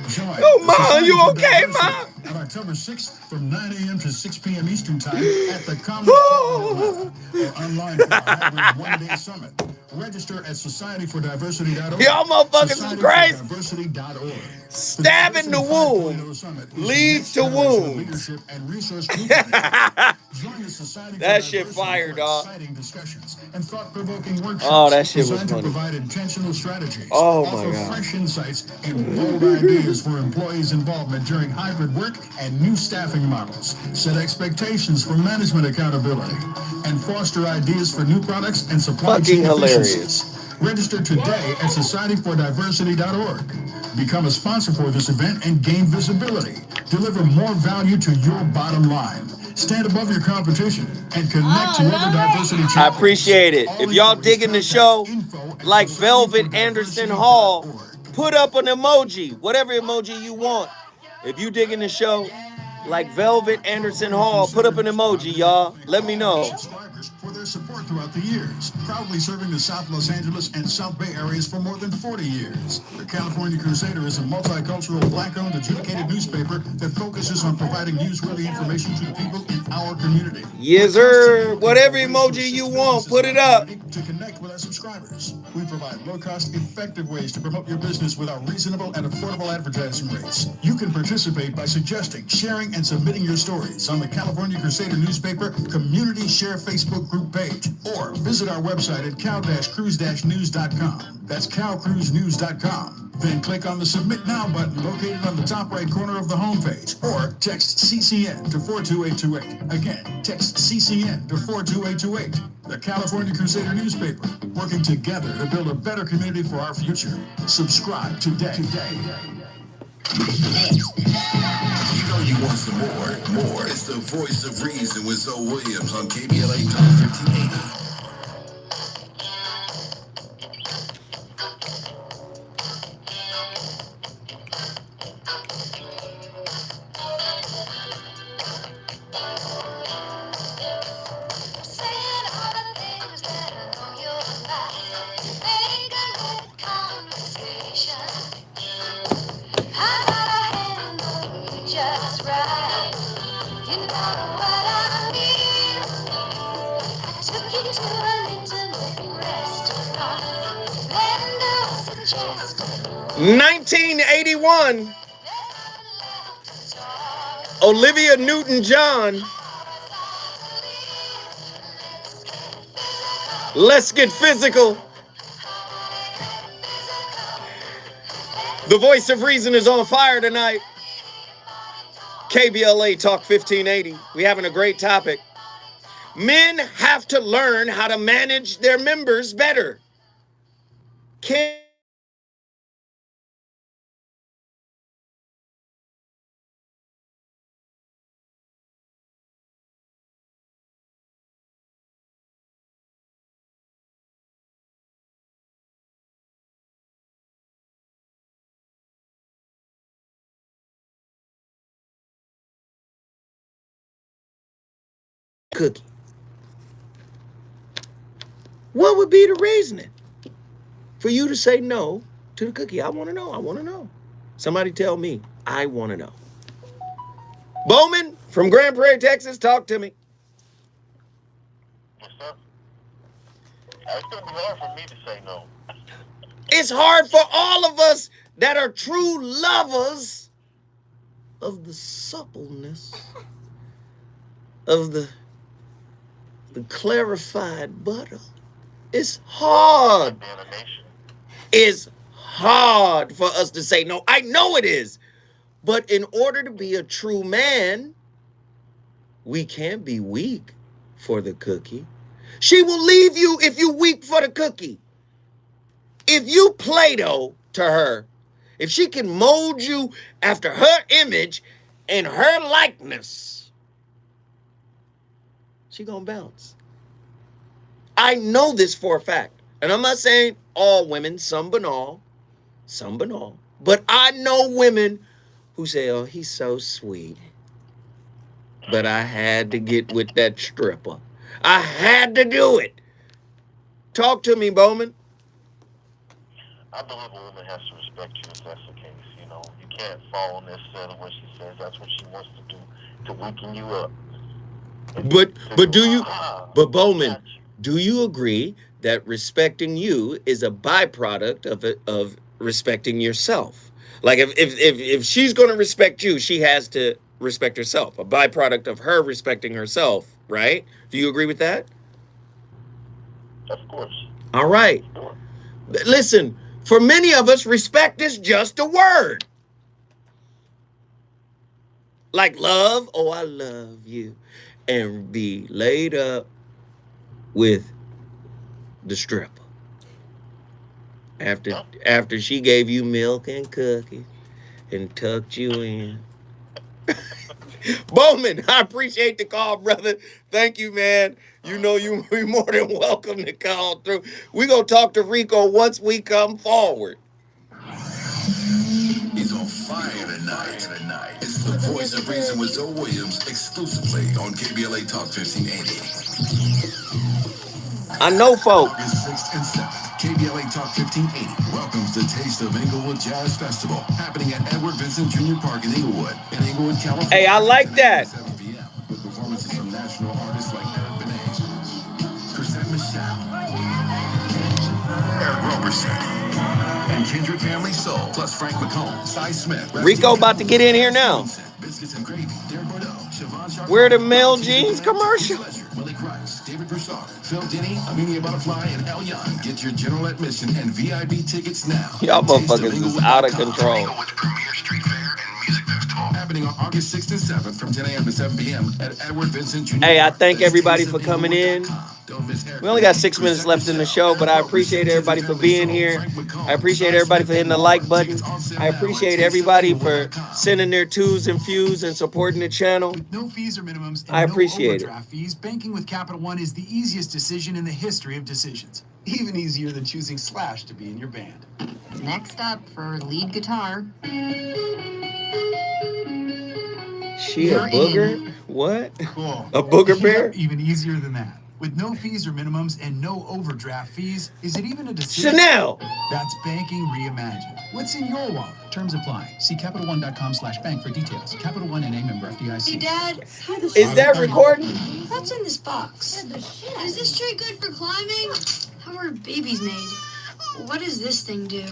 D: Join
A: Oh,
D: the
A: Ma,
D: Society
A: you
D: for
A: okay,
D: Diversity
A: Ma?
D: On October 6th from 9 a.m. to 6 p.m. Eastern Time at the Common Club or online for our hybrid one-day summit. Register at societyfordiversity.org.
A: Y'all motherfuckers is crazy.
D: Societyfordiversity.org.
A: Stabbing the womb leads to wounds. That shit fire, dog.
D: And thought-provoking workshops
A: Oh, that shit was
D: designed to
A: funny.
D: provide intentional strategies.
A: Oh, my
D: offer
A: God.
D: fresh insights and bold ideas for employees' involvement during hybrid work and new staffing models. Set expectations for management accountability and foster ideas for new products and supply
A: Fucking
D: chain
A: hilarious.
D: efficiencies. Register today at societyfordiversity.org. Become a sponsor for this event and gain visibility. Deliver more value to your bottom line. Stand above your competition and connect to other diversity champions.
A: I appreciate it. If y'all digging the show like Velvet Anderson Hall, put up an emoji, whatever emoji you want. If you digging the show like Velvet Anderson Hall, put up an emoji, y'all. Let me know.
D: For their support throughout the years, proudly serving the South Los Angeles and South Bay areas for more than 40 years. The California Crusader is a multicultural, black-owned, adjudicated newspaper that focuses on providing newsworthy information to the people in our community.
A: Yes, sir. Whatever emoji you want, put it up.
D: To connect with our subscribers, we provide low-cost, effective ways to promote your business with our reasonable and affordable advertising rates. You can participate by suggesting, sharing, and submitting your stories on the California Crusader newspaper Community Share Facebook group page, or visit our website at cow-cruise-news.com. That's cowcruisenews.com. Then click on the Submit Now button located on the top right corner of the homepage, or text CCN to 42828. Again, text CCN to 42828. The California Crusader newspaper, working together to build a better community for our future. Subscribe today.
E: You know you want some more. It's the Voice of Reason with Zoe Williams on KBLA Talk 1580.
L: Just right, you know what I mean. I took you to an intimate restaurant, then I suggested
A: 1981. Olivia Newton-John. Let's get physical. The Voice of Reason is on fire tonight. KBLA Talk 1580. We having a great topic. Men have to learn how to manage their members better. Can cookie? What would be the reasoning for you to say no to the cookie? I want to know. Somebody tell me. I want to know. Bowman from Grand Prairie, Texas, talk to me.
T: Yes, sir. It's going to be hard for me to say no.
A: It's hard for all of us that are true lovers of the suppleness of the the clarified butter. It's hard. It's hard for us to say no. I know it is. But in order to be a true man, we can't be weak for the cookie. She will leave you if you weak for the cookie. If you Play-Doh to her, if she can mold you after her image and her likeness, she gonna bounce. I know this for a fact. And I'm not saying all women, some banal. But I know women who say, oh, he's so sweet. But I had to get with that stripper. I had to do it. Talk to me, Bowman.
T: I believe a woman has to respect you if that's the case. You know, you can't fall on this set of what she says. That's what she wants to do to weaken you up.
A: But Bowman, do you agree that respecting you is a byproduct of respecting yourself? Like if she's going to respect you, she has to respect herself. A byproduct of her respecting herself, right? Do you agree with that?
T: Of course.
A: All right. Listen, for many of us, respect is just a word. Like love, oh, I love you. And be laid up with the stripper. After she gave you milk and cookies and tucked you in. Bowman, I appreciate the call, brother. Thank you, man. You know you're more than welcome to call through. We're going to talk to Rico once we come forward.
E: He's on fire tonight. It's the Voice of Reason with Zoe Williams exclusively on KBLA Talk 1580.
A: I know, folks.
E: August 6th and 7th, KBLA Talk 1580 welcomes the Taste of Inglewood Jazz Festival happening at Edward Vincent Jr. Park in Inglewood, California.
A: Hey, I like that.
E: 7 p.m. with performances from national artists like Eric Benet, Chrisette Michelle, Eric Roberson, and Kindred Family Soul, plus Frank McComb, Cy Smith.
A: Rico about to get in here now. Where the male jeans commercial?
E: Willie Grice, David Broussard, Phil Denny, Amelia Butterfly, and El Young. Get your general admission and VIP tickets now.
A: Y'all motherfuckers is out of control.
E: Happening on August 6th and 7th from 10 a.m. to 7 p.m. at Edward Vincent Jr.
A: Hey, I thank everybody for coming in. We only got 6 minutes left in the show, but I appreciate everybody for being here. I appreciate everybody for hitting the like button. I appreciate everybody for sending their twos and fews and supporting the channel.
U: With no fees or minimums and
A: I appreciate
U: no overdraft fees, banking with Capital One is the easiest decision in the history of decisions. Even easier than choosing Slash to be in your band.
C: Next up for lead guitar.
A: She a booger? What?
U: Cool.
A: A booger bear?
U: Even easier than that. With no fees or minimums and no overdraft fees, is it even a decision?
A: Chanel!
U: That's banking reimagined. What's in your wallet?
N: Terms apply. See CapitalOne.com/bank for details. Capital One and a member FDIC.
V: Hey, Dad.
A: Is that recording?
V: What's in this box? Is this tree good for climbing? How are babies made? What does this thing do?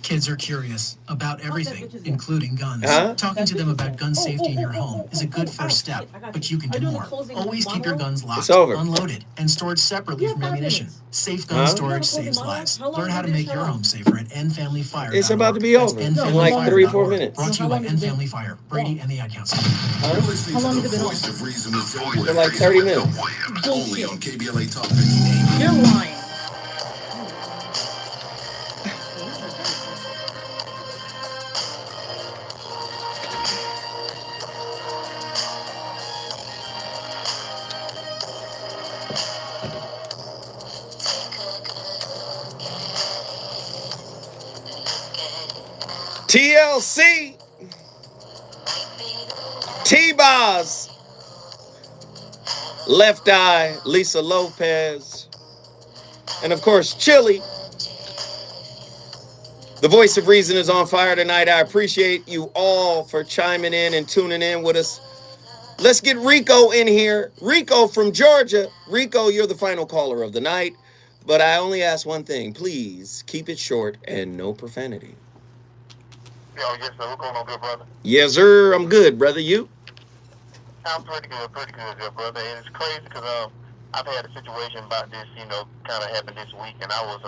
W: Kids are curious about everything, including guns.
A: Huh?
W: Talking to them about gun safety in your home is a good first step, but you can do more. Always keep your guns locked, unloaded, and stored separately from ammunition. Safe gun storage saves lives. Learn how to make your home safer at endfamilyfire.org.
A: It's about to be over in like 3 or 4 minutes.
W: Brought to you by End Family Fire, Brady, and the Ad Council.
E: You're listening to the Voice of Reason with Zoe Williams.
A: For like 30 minutes.
E: Only on KBLA Talk 1580.
B: You're lying.
A: TLC, T-Boz, Left Eye, Lisa Lopez, and of course, Chili. The Voice of Reason is on fire tonight. I appreciate you all for chiming in and tuning in with us. Let's get Rico in here. Rico from Georgia. Rico, you're the final caller of the night, but I only ask one thing. Please keep it short and no profanity.
T: Yo, yes, sir. What's going on, good brother?
A: Yes, sir. I'm good, brother. You?
T: I'm pretty good, good brother. And it's crazy because
K: I've had a situation about this, you know, kind of happened this week, and I was,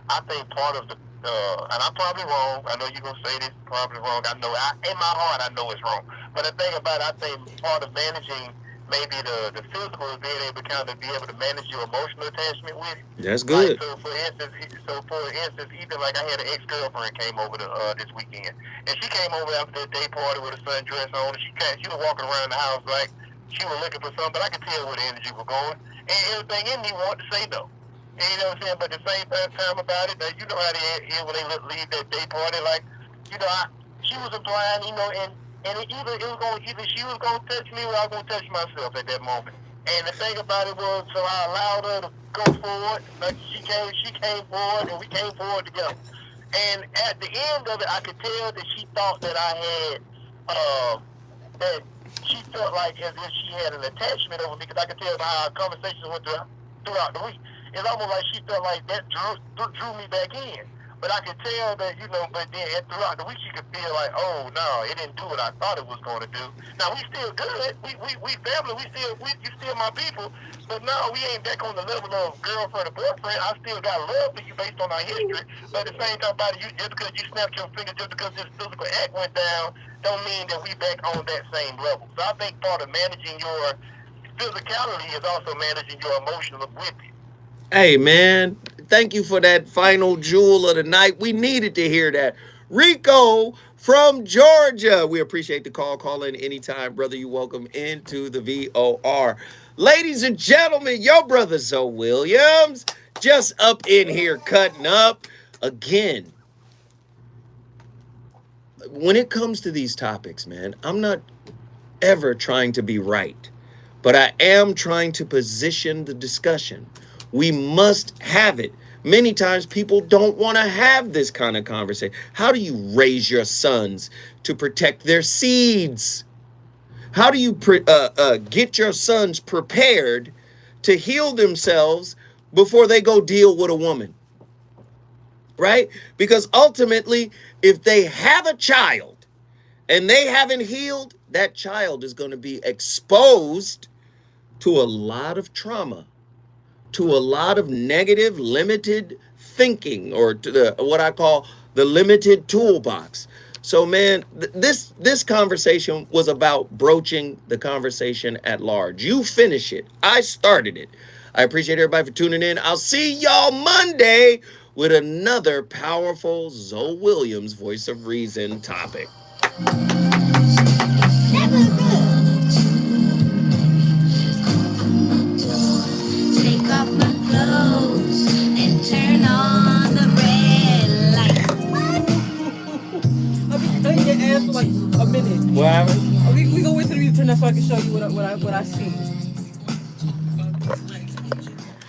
K: I think part of the, and I'm probably wrong. I know you're gonna say this, probably wrong. I know, in my heart, I know it's wrong. But the thing about it, I think part of managing maybe the physical is being able to kind of be able to manage your emotional attachment with it.
A: That's good.
K: Like, so for instance, even like I had an ex-girlfriend came over this weekend, and she came over after the day party with a sundress on, and she was walking around the house like she was looking for something, but I could tell where the energy was going, and everything in me wanted to say no. And you know what I'm saying? But the same time about it, you know how they is when they leave that day party, like, you know, she was implying, you know, and either she was gonna touch me or I was gonna touch myself at that moment. And the thing about it was, so I allowed her to go forward. Like she came forward, and we came forward together. And at the end of it, I could tell that she thought that I had, that she felt like as if she had an attachment over me, because I could tell by how our conversations went throughout the week. It's almost like she felt like that drew me back in. But I could tell that, you know, but then throughout the week she could feel like, oh no, it didn't do what I thought it was going to do. Now we still good, we family, you still my people, but no, we ain't back on the level of girlfriend or boyfriend. I still got love for you based on our history, but at the same time about it, just because you snapped your finger, just because this physical act went down, don't mean that we back on that same level. So I think part of managing your physicality is also managing your emotional with it.
A: Hey, man, thank you for that final jewel of the night. We needed to hear that. Rico from Georgia. We appreciate the call. Call in anytime, brother. You're welcome into the VOR. Ladies and gentlemen, your brother Zoe Williams just up in here cutting up. Again, when it comes to these topics, man, I'm not ever trying to be right, but I am trying to position the discussion. We must have it. Many times people don't want to have this kind of conversation. How do you raise your sons to protect their seeds? How do you get your sons prepared to heal themselves before they go deal with a woman? Right? Because ultimately, if they have a child and they haven't healed, that child is going to be exposed to a lot of trauma, to a lot of negative, limited thinking, or to what I call the limited toolbox. So, man, this conversation was about broaching the conversation at large. You finish it. I started it. I appreciate everybody for tuning in. I'll see y'all Monday with another powerful Zoe Williams Voice of Reason topic.
C: Take off my clothes and turn on the red light.
B: I've been cutting your ass for like a minute.
A: What happened?
B: We go wait till you turn that so I can show you what I see.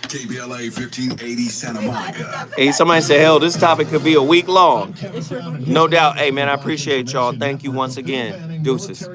E: KBLA 1580 Santa Monica.
A: Hey, somebody said, hell, this topic could be a week long. No doubt. Hey, man, I appreciate y'all. Thank you once again. Deuces.